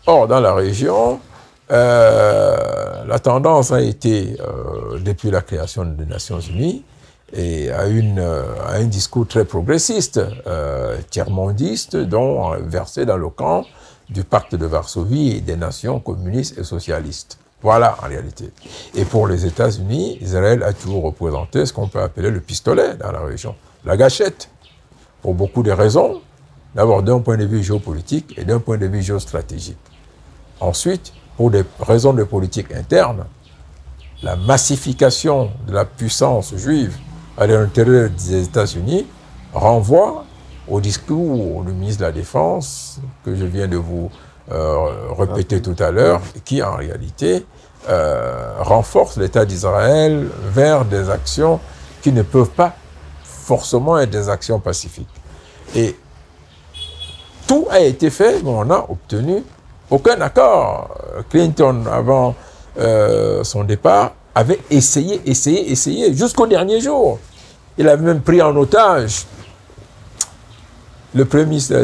Or, dans la région, la tendance a été, depuis la création des Nations Unies, et à un discours très progressiste, tiers-mondiste, dont versé dans le camp du pacte de Varsovie et des nations communistes et socialistes. Voilà, en réalité. Et pour les États-Unis, Israël a toujours représenté ce qu'on peut appeler le pistolet dans la région, la gâchette, pour beaucoup de raisons. D'abord, d'un point de vue géopolitique et d'un point de vue géostratégique. Ensuite, pour des raisons de politique interne, la massification de la puissance juive à l'intérieur des États-Unis renvoie au discours du ministre de la Défense, que je viens de vous répéter tout à l'heure, qui en réalité renforce l'État d'Israël vers des actions qui ne peuvent pas forcément être des actions pacifiques. Et tout a été fait, mais on n'a obtenu aucun accord. Clinton, avant son départ, avait essayé, jusqu'au dernier jour. Il avait même pris en otage le premier ministre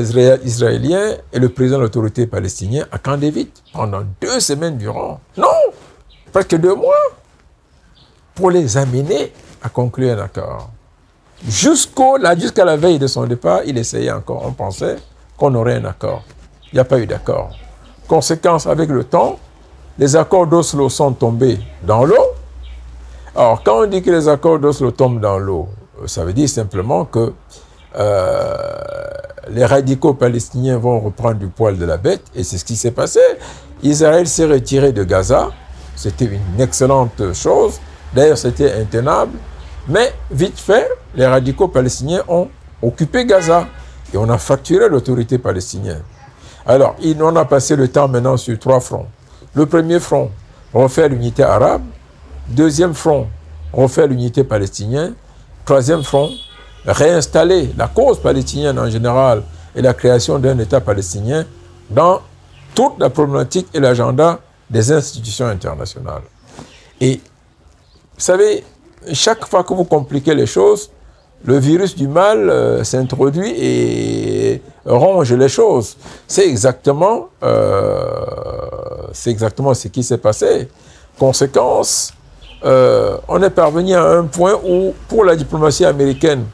israélien et le président de l'autorité palestinienne à Camp David pendant 2 semaines durant. Non, presque 2 mois, pour les amener à conclure un accord. Jusqu'à la veille de son départ, il essayait encore. On pensait qu'on aurait un accord. Il n'y a pas eu d'accord. Conséquence, avec le temps, les accords d'Oslo sont tombés dans l'eau. Alors, quand on dit que les accords d'Oslo tombent dans l'eau, ça veut dire simplement que les radicaux palestiniens vont reprendre du poil de la bête, et c'est ce qui s'est passé. Israël s'est retiré de Gaza. C'était une excellente chose. D'ailleurs, c'était intenable. Mais, vite fait, les radicaux palestiniens ont occupé Gaza. Et on a fracturé l'autorité palestinienne. Alors, on a passé le temps maintenant sur 3 fronts. Le premier front, refaire l'unité arabe. Deuxième front, refaire l'unité palestinienne. Troisième front, réinstaller la cause palestinienne en général et la création d'un État palestinien dans toute la problématique et l'agenda des institutions internationales. Et, vous savez, chaque fois que vous compliquez les choses, le virus du mal s'introduit et ronge les choses. C'est exactement ce qui s'est passé. Conséquence, on est parvenu à un point où, pour la diplomatie américaine,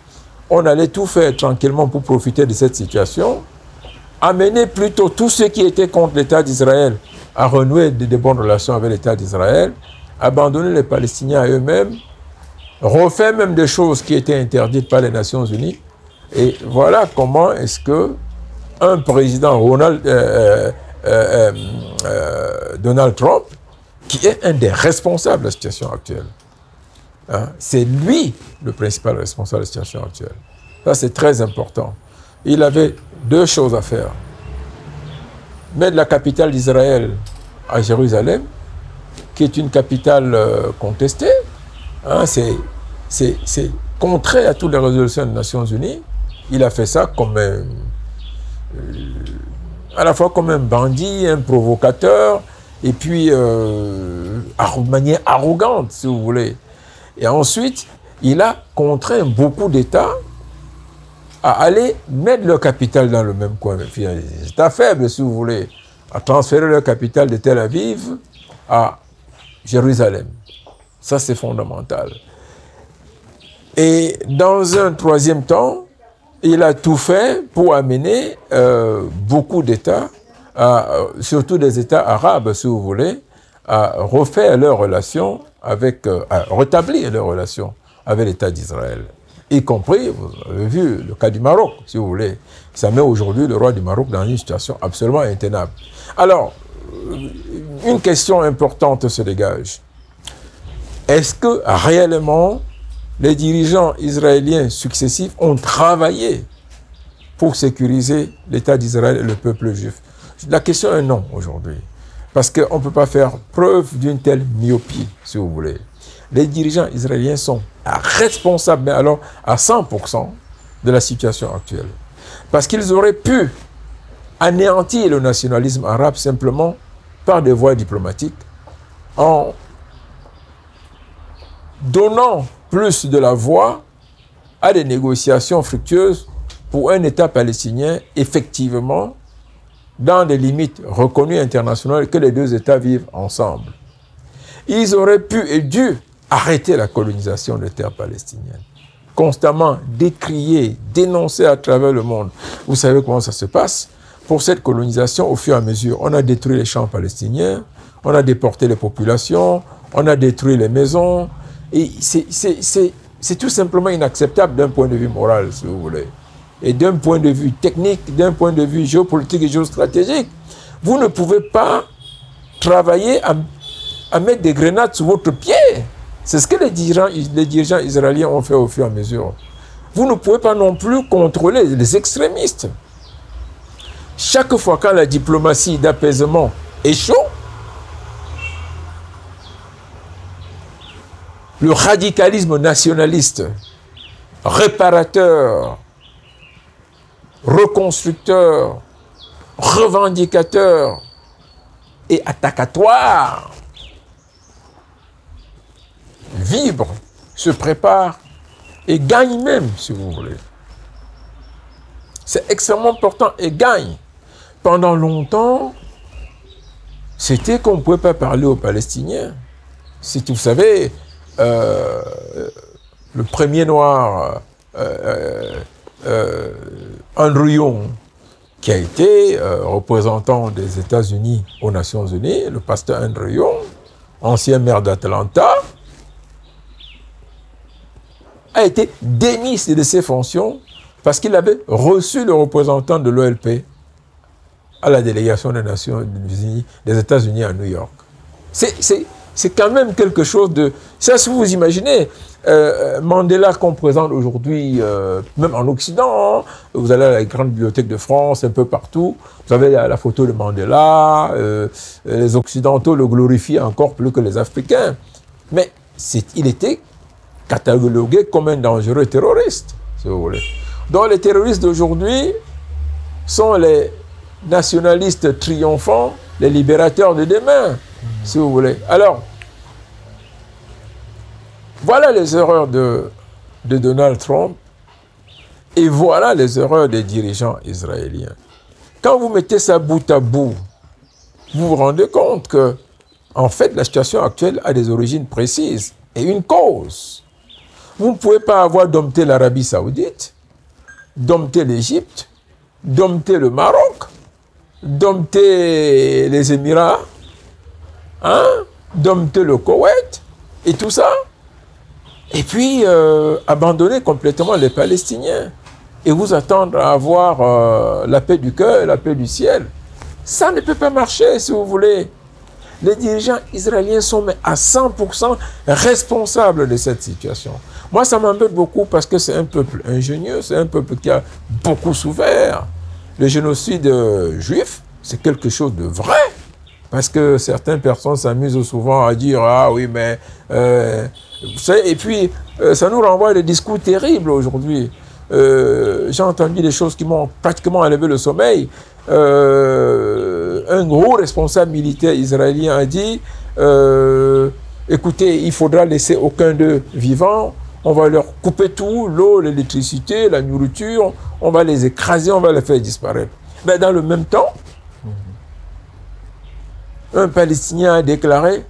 on allait tout faire tranquillement pour profiter de cette situation, amener plutôt tous ceux qui étaient contre l'État d'Israël à renouer de bonnes relations avec l'État d'Israël, abandonner les Palestiniens à eux-mêmes, refaire même des choses qui étaient interdites par les Nations Unies. Et voilà comment est-ce que un président, Donald Trump, qui est un des responsables de la situation actuelle, hein, c'est lui le principal responsable de la situation actuelle. Ça, c'est très important. Il avait deux choses à faire. Mettre la capitale d'Israël à Jérusalem, qui est une capitale contestée. Hein, c'est contraire à toutes les résolutions des Nations Unies. Il a fait ça comme à la fois comme un bandit, un provocateur, et puis de manière arrogante, si vous voulez. Et ensuite, il a contraint beaucoup d'États à aller mettre leur capitale dans le même coin. Les États faibles, si vous voulez, à transférer leur capitale de Tel Aviv à Jérusalem. Ça, c'est fondamental. Et dans un troisième temps, il a tout fait pour amener beaucoup d'États, surtout des États arabes, si vous voulez, à refaire leurs relations avec, à rétablir leurs relations avec l'État d'Israël. Y compris, vous avez vu, le cas du Maroc, si vous voulez. Ça met aujourd'hui le roi du Maroc dans une situation absolument intenable. Alors, une question importante se dégage. Est-ce que réellement les dirigeants israéliens successifs ont travaillé pour sécuriser l'État d'Israël et le peuple juif? La question est non aujourd'hui. Parce qu'on ne peut pas faire preuve d'une telle myopie, si vous voulez. Les dirigeants israéliens sont responsables, mais alors à 100% de la situation actuelle. Parce qu'ils auraient pu anéantir le nationalisme arabe simplement par des voies diplomatiques, en donnant plus de la voix à des négociations fructueuses pour un État palestinien, effectivement, dans des limites reconnues internationales, que les deux États vivent ensemble. Ils auraient pu et dû arrêter la colonisation des terres palestiniennes, constamment décrier, dénoncer à travers le monde. Vous savez comment ça se passe? Pour cette colonisation, au fur et à mesure, on a détruit les champs palestiniens, on a déporté les populations, on a détruit les maisons, et c'est tout simplement inacceptable d'un point de vue moral, si vous voulez. Et d'un point de vue technique, d'un point de vue géopolitique et géostratégique, vous ne pouvez pas travailler à mettre des grenades sous votre pied. C'est ce que les dirigeants israéliens ont fait au fur et à mesure. Vous ne pouvez pas non plus contrôler les extrémistes. Chaque fois quand la diplomatie d'apaisement échoue, le radicalisme nationaliste, réparateur, reconstructeur, revendicateur et attakatoire vibre, se prépare et gagne même, si vous voulez. C'est extrêmement important et gagne. Pendant longtemps, c'était qu'on ne pouvait pas parler aux Palestiniens. Vous savez, le premier noir, Andrew Young, qui a été représentant des États-Unis aux Nations Unies, le pasteur Andrew Young, ancien maire d'Atlanta, a été démis de ses fonctions parce qu'il avait reçu le représentant de l'OLP à la délégation des Nations Unies, des États-Unis à New York. C'est quand même quelque chose de... Ça, si vous imaginez, Mandela qu'on présente aujourd'hui, même en Occident, hein, vous allez à la Grande Bibliothèque de France, un peu partout, vous avez la photo de Mandela, les Occidentaux le glorifient encore plus que les Africains. Mais il était catalogué comme un dangereux terroriste, si vous voulez. Donc les terroristes d'aujourd'hui sont les nationalistes triomphants, les libérateurs de demain, si vous voulez. Alors, voilà les erreurs de Donald Trump Et voilà les erreurs des dirigeants israéliens. Quand vous mettez ça bout à bout, vous vous rendez compte que, en fait, la situation actuelle a des origines précises et une cause. Vous ne pouvez pas avoir dompté l'Arabie Saoudite, dompter l'Égypte, dompter le Maroc, dompter les Émirats, hein, dompter le Koweït et tout ça, et puis abandonner complètement les Palestiniens et vous attendre à avoir la paix du cœur, la paix du ciel. Ça ne peut pas marcher, si vous voulez. Les dirigeants israéliens sont à 100% responsables de cette situation. Moi, ça m'embête beaucoup parce que c'est un peuple ingénieux, c'est un peuple qui a beaucoup souffert. Le génocide juif, c'est quelque chose de vrai. Parce que certaines personnes s'amusent souvent à dire « Ah oui, mais... vous savez, et puis, ça nous renvoie à des discours terribles aujourd'hui. J'ai entendu des choses qui m'ont pratiquement enlevé le sommeil. Un gros responsable militaire israélien a dit écoutez, il faudra laisser aucun d'eux vivant, on va leur couper tout, l'eau, l'électricité, la nourriture, on va les écraser, on va les faire disparaître. Mais dans le même temps, un Palestinien a déclaré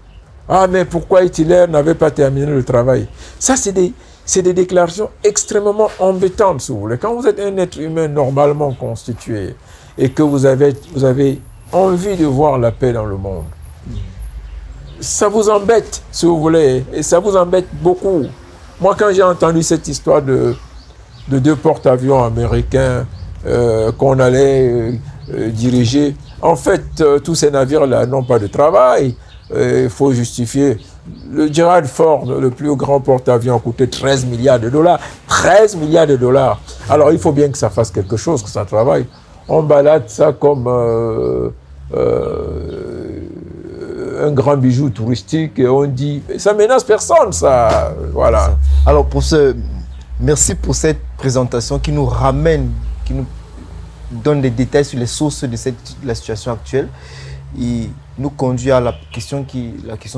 ah mais pourquoi Hitler n'avait pas terminé le travail? Ça c'est des déclarations extrêmement embêtantes, si vous voulez. Quand vous êtes un être humain normalement constitué et que vous avez envie de voir la paix dans le monde, ça vous embête, si vous voulez, et ça vous embête beaucoup. Moi, quand j'ai entendu cette histoire de deux porte-avions américains qu'on allait diriger, en fait, tous ces navires-là n'ont pas de travail. Il faut justifier. Le Gerald Ford, le plus grand porte-avions, a coûté 13 milliards de dollars. 13 milliards de dollars. Alors, il faut bien que ça fasse quelque chose, que ça travaille. On balade ça comme un grand bijou touristique et on dit ça menace personne, ça. Voilà. Alors, merci pour cette présentation qui nous ramène, qui nous donne des détails sur les sources de la situation actuelle. Et nous conduit à la question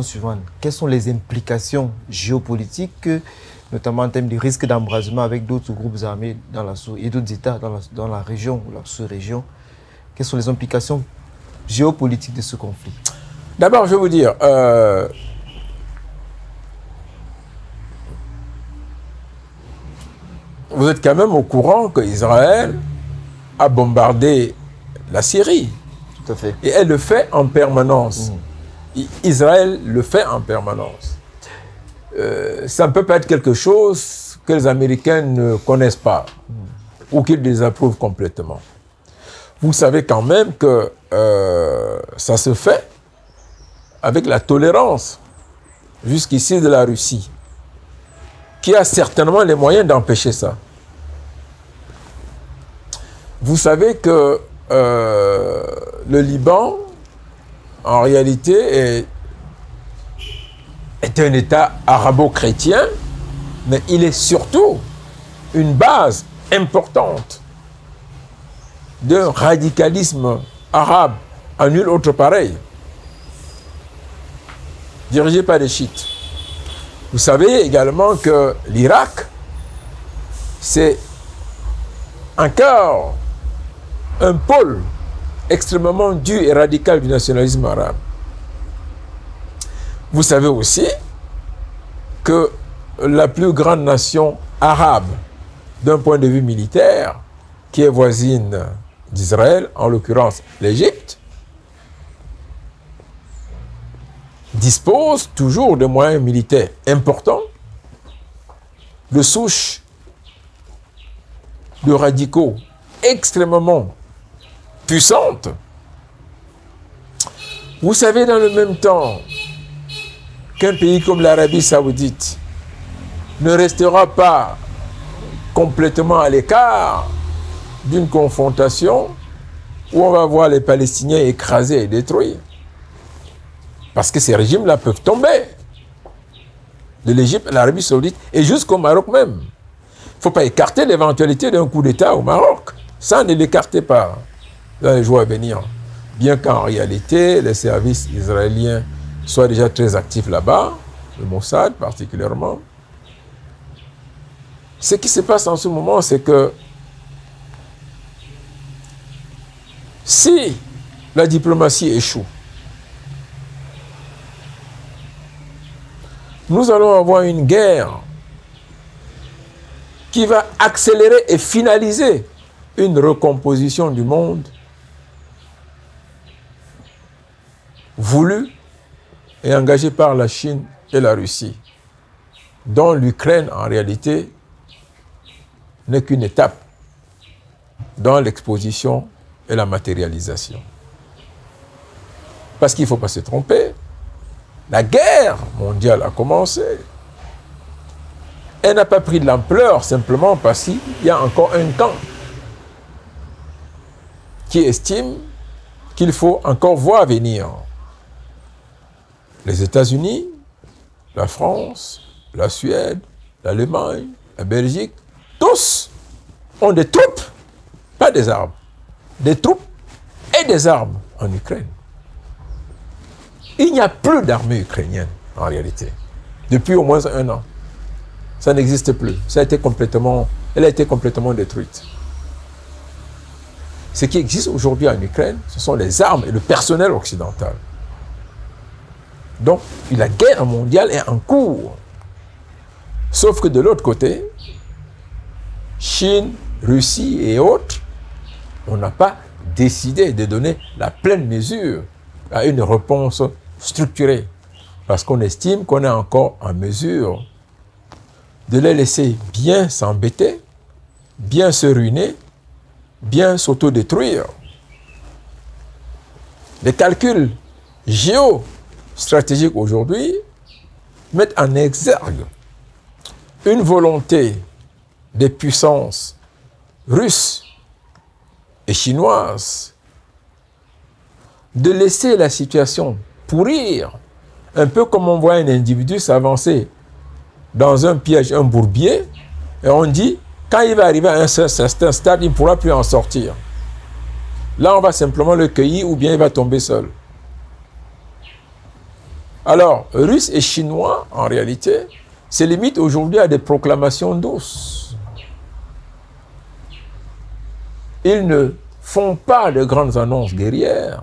suivante. Quelles sont les implications géopolitiques, notamment en termes de risque d'embrasement avec d'autres groupes armés et d'autres États dans la région ou la sous-région? Quelles sont les implications géopolitiques de ce conflit? D'abord, je vais vous dire, vous êtes quand même au courant qu'Israël a bombardé la Syrie. Tout à fait. Et elle le fait en permanence. Israël le fait en permanence. Ça ne peut pas être quelque chose que les Américains ne connaissent pas ou qu'ils désapprouvent complètement. Vous savez quand même que ça se fait avec la tolérance jusqu'ici de la Russie, qui a certainement les moyens d'empêcher ça. Vous savez que le Liban, en réalité, est un État arabo-chrétien, mais il est surtout une base importante d'un radicalisme arabe à nul autre pareil, dirigé par des chiites. Vous savez également que l'Irak, c'est encore un pôle extrêmement dur et radical du nationalisme arabe. Vous savez aussi que la plus grande nation arabe, d'un point de vue militaire, qui est voisine d'Israël, en l'occurrence l'Égypte, dispose toujours de moyens militaires importants, de souches de radicaux extrêmement puissantes. Vous savez dans le même temps qu'un pays comme l'Arabie Saoudite ne restera pas complètement à l'écart d'une confrontation où on va voir les Palestiniens écrasés et détruits. Parce que ces régimes-là peuvent tomber. De l'Égypte à l'Arabie Saoudite et jusqu'au Maroc même. Il ne faut pas écarter l'éventualité d'un coup d'État au Maroc. Ça, ne l'écartez pas dans les jours à venir. Bien qu'en réalité, les services israéliens soient déjà très actifs là-bas, le Mossad particulièrement. Ce qui se passe en ce moment, c'est que Si la diplomatie échoue, nous allons avoir une guerre qui va accélérer et finaliser une recomposition du monde voulue et engagée par la Chine et la Russie, dont l'Ukraine, en réalité, n'est qu'une étape dans l'exposition et la matérialisation. Parce qu'il ne faut pas se tromper, la guerre mondiale a commencé. Elle n'a pas pris de l'ampleur simplement parce qu'il y a encore un camp qui estime qu'il faut encore voir venir. Les États-Unis, la France, la Suède, l'Allemagne, la Belgique, tous ont des troupes, pas des armes, des troupes et des armes en Ukraine. Il n'y a plus d'armée ukrainienne en réalité, depuis au moins 1 an. Ça n'existe plus. Elle a été complètement détruite. Ce qui existe aujourd'hui en Ukraine, ce sont les armes et le personnel occidental. Donc, la guerre mondiale est en cours. Sauf que de l'autre côté, Chine, Russie et autres, on n'a pas décidé de donner la pleine mesure à une réponse structurée. Parce qu'on estime qu'on est encore en mesure de les laisser bien s'embêter, bien se ruiner, bien s'autodétruire. Les calculs géostratégiques aujourd'hui mettent en exergue une volonté des puissances russes et chinoises de laisser la situation pourrir, un peu comme on voit un individu s'avancer dans un piège, un bourbier, et on dit, quand il va arriver à un certain stade, il ne pourra plus en sortir. Là, on va simplement le cueillir ou bien il va tomber seul. Alors, Russes et Chinois, en réalité, se limitent aujourd'hui à des proclamations douces. Ils ne font pas de grandes annonces guerrières.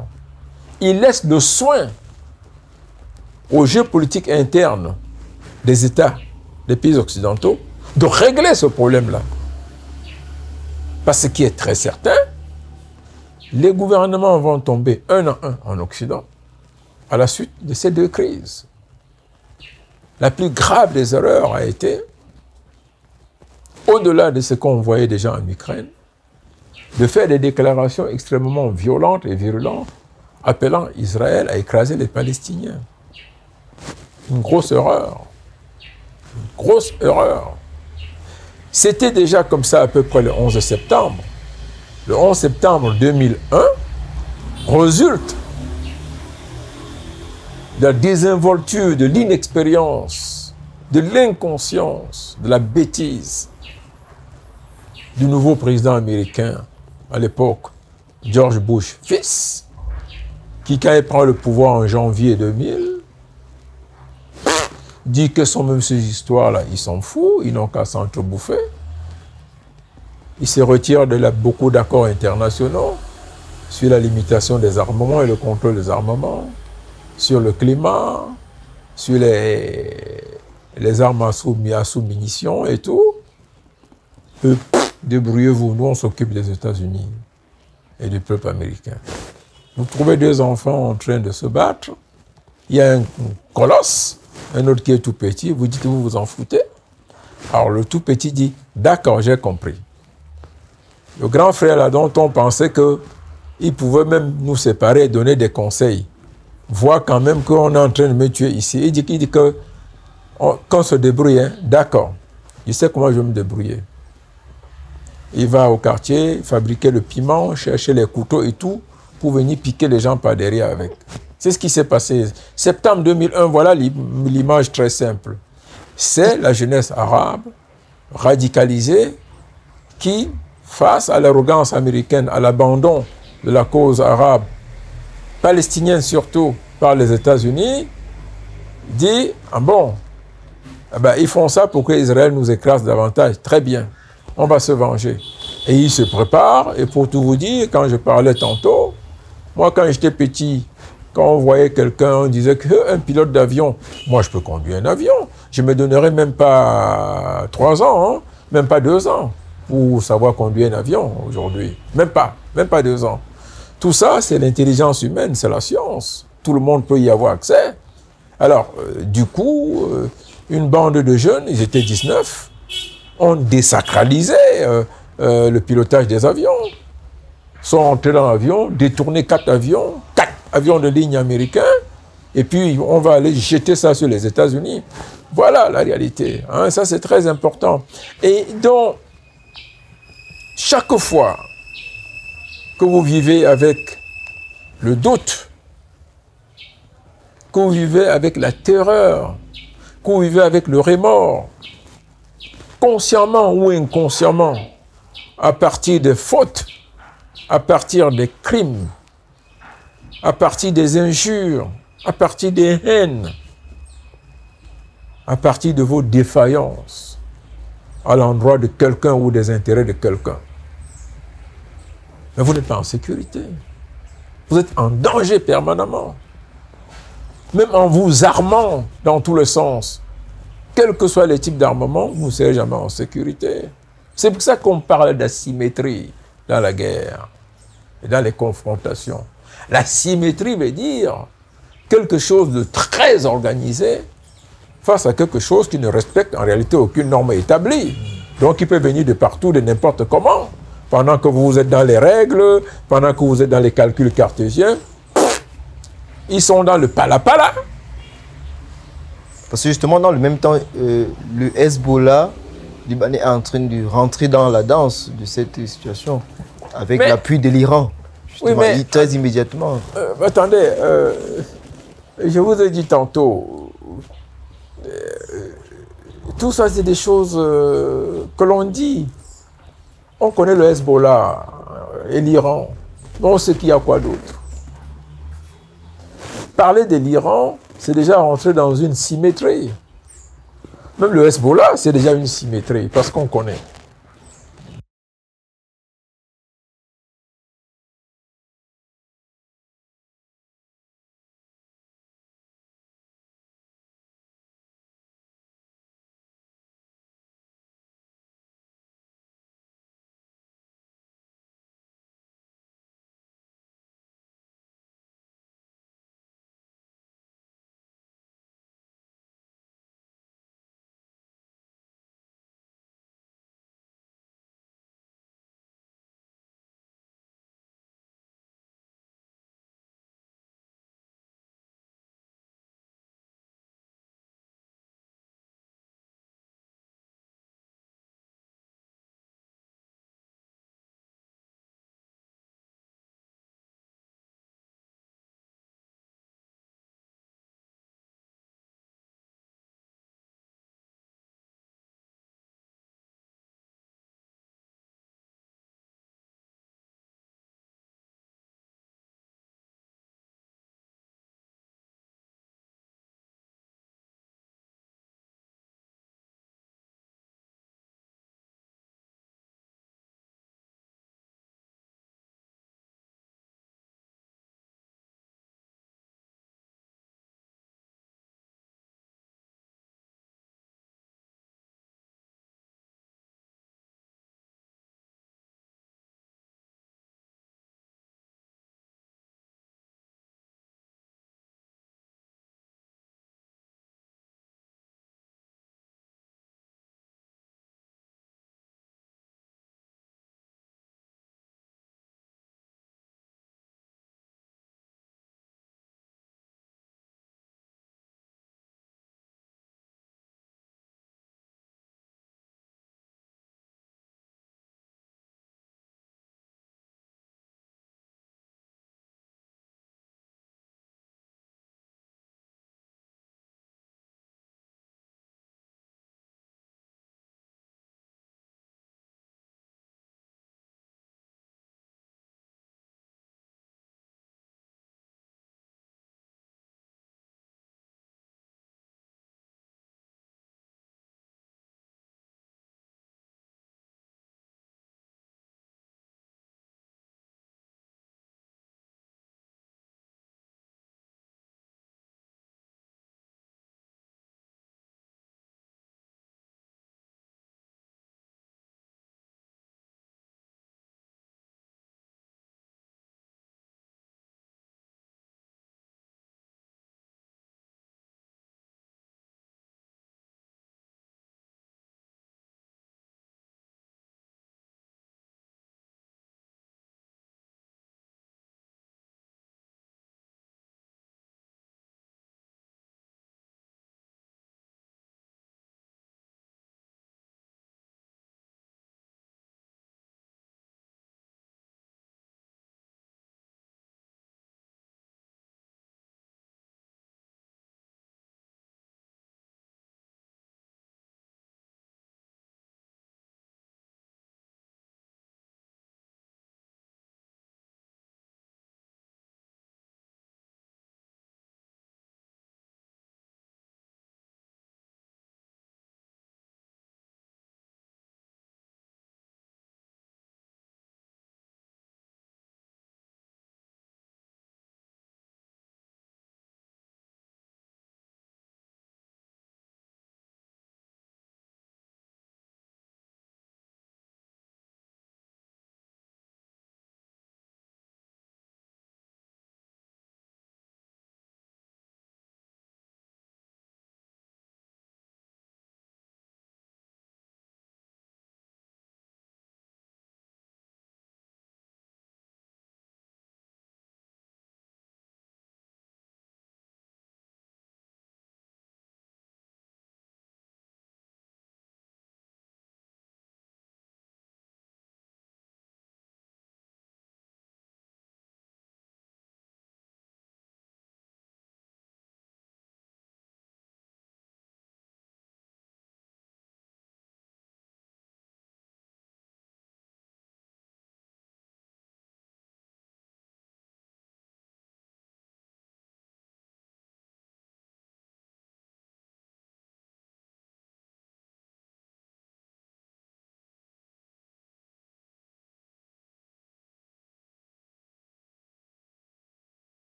Ils laissent le soin aux jeux politiques internes des États, des pays occidentaux, de régler ce problème-là. Parce que ce qui est très certain, les gouvernements vont tomber un à un en Occident à la suite de ces 2 crises. La plus grave des erreurs a été, au-delà de ce qu'on voyait déjà en Ukraine, de faire des déclarations extrêmement violentes et virulentes appelant Israël à écraser les Palestiniens. Une grosse erreur. Une grosse erreur. C'était déjà comme ça à peu près le 11 septembre. Le 11 septembre 2001 résulte de la désinvolture, de l'inexpérience, de l'inconscience, de la bêtise du nouveau président américain à l'époque, George Bush fils, qui quand il prend le pouvoir en janvier 2000, dit que sont même ces histoires-là, ils s'en foutent, ils n'ont qu'à s'entrebouffer. Il se retire de beaucoup d'accords internationaux sur la limitation des armements et le contrôle des armements, sur le climat, sur les armes à sous-munitions et tout. Et débrouillez-vous, nous on s'occupe des États-Unis et du peuple américain. Vous trouvez 2 enfants en train de se battre, il y a un colosse, un autre qui est tout petit, vous dites vous vous en foutez. Alors le tout petit dit, d'accord, j'ai compris. Le grand frère là dont on pensait qu'il pouvait même nous séparer et donner des conseils, voit quand même qu'on est en train de me tuer ici. Il dit que qu'on se débrouille, hein? D'accord, je sais comment je vais me débrouiller. Il va au quartier, fabriquer le piment, chercher les couteaux et tout, pour venir piquer les gens par derrière avec. C'est ce qui s'est passé. Septembre 2001, voilà l'image très simple. C'est la jeunesse arabe radicalisée qui, face à l'arrogance américaine, à l'abandon de la cause arabe, palestinienne surtout, par les États-Unis, dit, ah bon, eh ben, ils font ça pour que Israël nous écrase davantage. Très bien, on va se venger. Et ils se préparent, et pour tout vous dire, quand je parlais tantôt, Moi, quand j'étais petit, quand on voyait quelqu'un, on disait qu'un pilote d'avion, moi, je peux conduire un avion. Je me donnerais même pas 3 ans, hein, même pas 2 ans pour savoir conduire un avion aujourd'hui. Même pas 2 ans. Tout ça, c'est l'intelligence humaine, c'est la science. Tout le monde peut y avoir accès. Alors, du coup, une bande de jeunes, ils étaient 19, ont désacralisé le pilotage des avions. Sont entrés dans l'avion, détourné 4 avions de ligne américains, et puis on va aller jeter ça sur les États-Unis. Voilà la réalité. Hein, ça, c'est très important. Et donc, chaque fois que vous vivez avec le doute, que vous vivez avec la terreur, que vous vivez avec le remords, consciemment ou inconsciemment, à partir des fautes, à partir des crimes, à partir des injures, à partir des haines, à partir de vos défaillances à l'endroit de quelqu'un ou des intérêts de quelqu'un. Mais vous n'êtes pas en sécurité. Vous êtes en danger permanemment. Même en vous armant dans tous les sens, quels que soient les types d'armement, vous ne serez jamais en sécurité. C'est pour ça qu'on parle d'asymétrie dans la guerre et dans les confrontations. La symétrie veut dire quelque chose de très organisé face à quelque chose qui ne respecte en réalité aucune norme établie. Donc il peut venir de partout, de n'importe comment. Pendant que vous êtes dans les règles, pendant que vous êtes dans les calculs cartésiens, ils sont dans le pala-pala. Parce que justement, dans le même temps, le Hezbollah libanais est en train de rentrer dans la danse de cette situation, avec l'appui de l'Iran, justement, oui, très immédiatement. Attendez, je vous ai dit tantôt, tout ça c'est des choses que l'on dit. On connaît le Hezbollah et l'Iran, mais on sait qu'il y a quoi d'autre. Parler de l'Iran, c'est déjà rentrer dans une symétrie. Même le Hezbollah, c'est déjà une symétrie, parce qu'on connaît.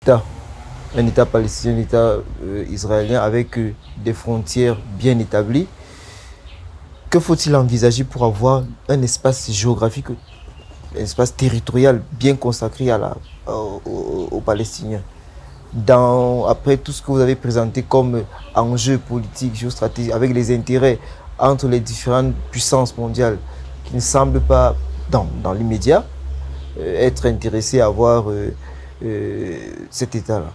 un État palestinien, un État israélien avec des frontières bien établies. Que faut-il envisager pour avoir un espace géographique, un espace territorial bien consacré aux Palestiniens? Après tout ce que vous avez présenté comme enjeux politiques, géostratégiques, avec les intérêts entre les différentes puissances mondiales qui ne semblent pas, dans l'immédiat, être intéressés à avoir cet État-là.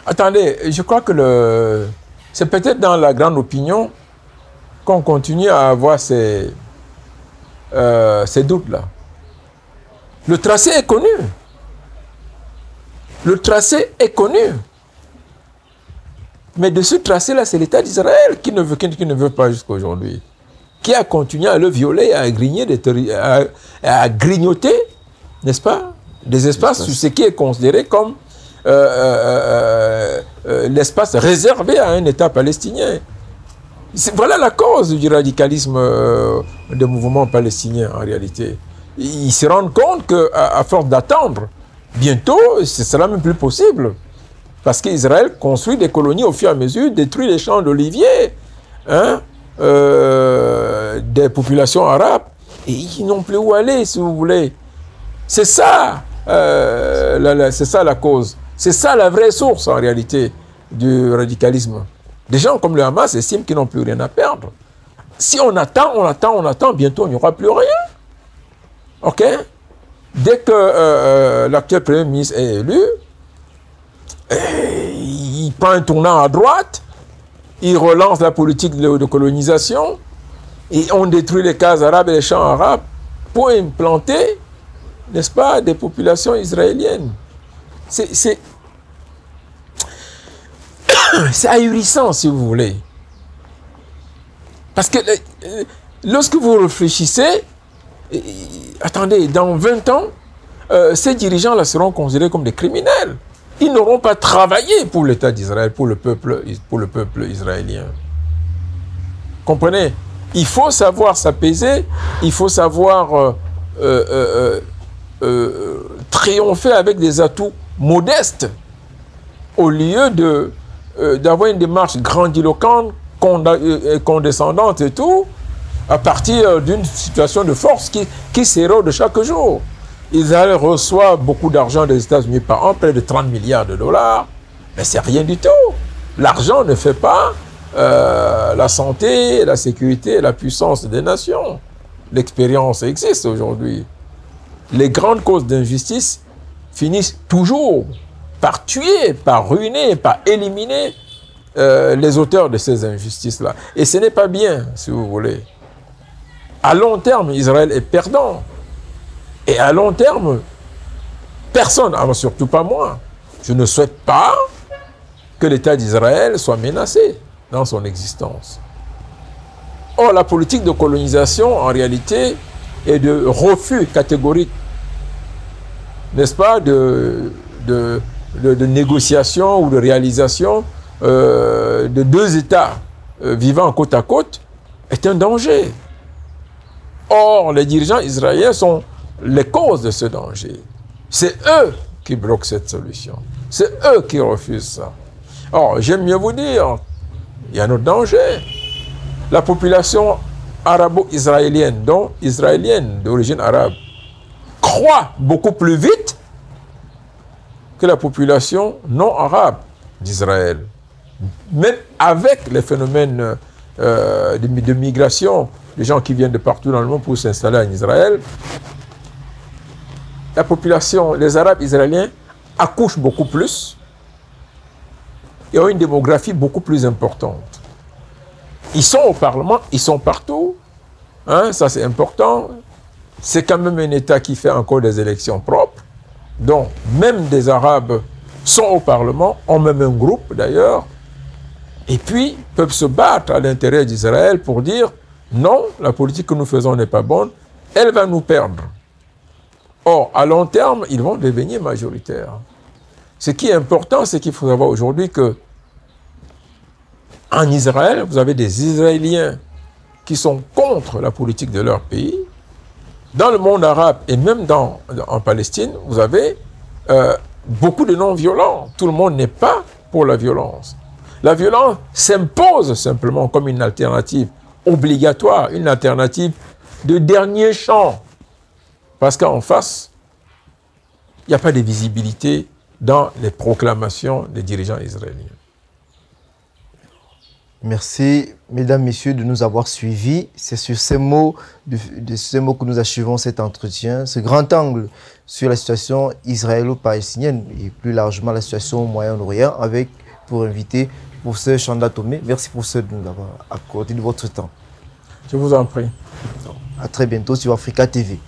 Attendez, je crois que c'est peut-être dans la grande opinion qu'on continue à avoir ces doutes-là. Le tracé est connu. Le tracé est connu. Mais de ce tracé-là, c'est l'État d'Israël qui ne veut pas jusqu'à aujourd'hui. Qui a continué à le violer, à grignoter, n'est-ce pas, des espaces sur ce qui est considéré comme l'espace réservé à un État palestinien. Voilà la cause du radicalisme des mouvements palestiniens en réalité. Ils se rendent compte qu'à force d'attendre, bientôt, ce sera même plus possible. Parce qu'Israël construit des colonies au fur et à mesure, détruit les champs d'oliviers, hein, des populations arabes, et ils n'ont plus où aller, si vous voulez. C'est ça, c'est ça la cause. C'est ça la vraie source, en réalité, du radicalisme. Des gens comme le Hamas estiment qu'ils n'ont plus rien à perdre. Si on attend, bientôt il n'y aura plus rien. OK? Dès que l'actuel Premier ministre est élu, il prend un tournant à droite, il relance la politique de colonisation, et on détruit les cases arabes et les champs arabes pour implanter, n'est-ce pas, des populations israéliennes. C'est ahurissant, si vous voulez. Parce que lorsque vous réfléchissez, attendez, dans 20 ans, ces dirigeants-là seront considérés comme des criminels. Ils n'auront pas travaillé pour l'État d'Israël, pour le peuple israélien. Comprenez? Il faut savoir s'apaiser, il faut savoir triompher avec des atouts modestes, au lieu d'avoir une démarche grandiloquente, condescendante et tout, à partir d'une situation de force qui s'érode chaque jour. Israël reçoit beaucoup d'argent des États-Unis par an, près de 30 milliards de dollars, mais c'est rien du tout. L'argent ne fait pas la santé, la sécurité, la puissance des nations. L'expérience existe aujourd'hui. Les grandes causes d'injustice finissent toujours par tuer, par ruiner, par éliminer les auteurs de ces injustices-là. Et ce n'est pas bien, si vous voulez. À long terme, Israël est perdant. Et à long terme, personne, surtout pas moi, je ne souhaite pas que l'État d'Israël soit menacé dans son existence. Or, la politique de colonisation, en réalité, est de refus catégorique, n'est-ce pas, de négociation ou de réalisation de deux États vivant côte à côte, est un danger. Or, les dirigeants israéliens sont les causes de ce danger. C'est eux qui bloquent cette solution. C'est eux qui refusent ça. Or, j'aime mieux vous dire, il y a un autre danger. La population arabo-israélienne, donc israélienne d'origine arabe, croît beaucoup plus vite que la population non arabe d'Israël. Même avec les phénomènes de migration, les gens qui viennent de partout dans le monde pour s'installer en Israël, la population, les Arabes israéliens accouchent beaucoup plus et ont une démographie beaucoup plus importante. Ils sont au Parlement, ils sont partout, hein, ça c'est important. C'est quand même un État qui fait encore des élections propres, donc même des Arabes sont au Parlement, ont même un groupe d'ailleurs, et puis peuvent se battre à l'intérieur d'Israël pour dire non, la politique que nous faisons n'est pas bonne, elle va nous perdre. Or, à long terme, ils vont devenir majoritaires. Ce qui est important, c'est qu'il faut savoir aujourd'hui que en Israël, vous avez des Israéliens qui sont contre la politique de leur pays. Dans le monde arabe et même en Palestine, vous avez beaucoup de non-violents. Tout le monde n'est pas pour la violence. La violence s'impose simplement comme une alternative obligatoire, une alternative de dernier champ. Parce qu'en face, il n'y a pas de visibilité dans les proclamations des dirigeants israéliens. Merci, mesdames, messieurs, de nous avoir suivis. C'est sur ces mots, de ces mots que nous achevons cet entretien, ce grand angle sur la situation israélo-palestinienne et plus largement la situation au Moyen-Orient, avec pour inviter professeur Chanda Tomé. Merci professeur de nous avoir accordé de votre temps. Je vous en prie. À très bientôt sur Africa TV.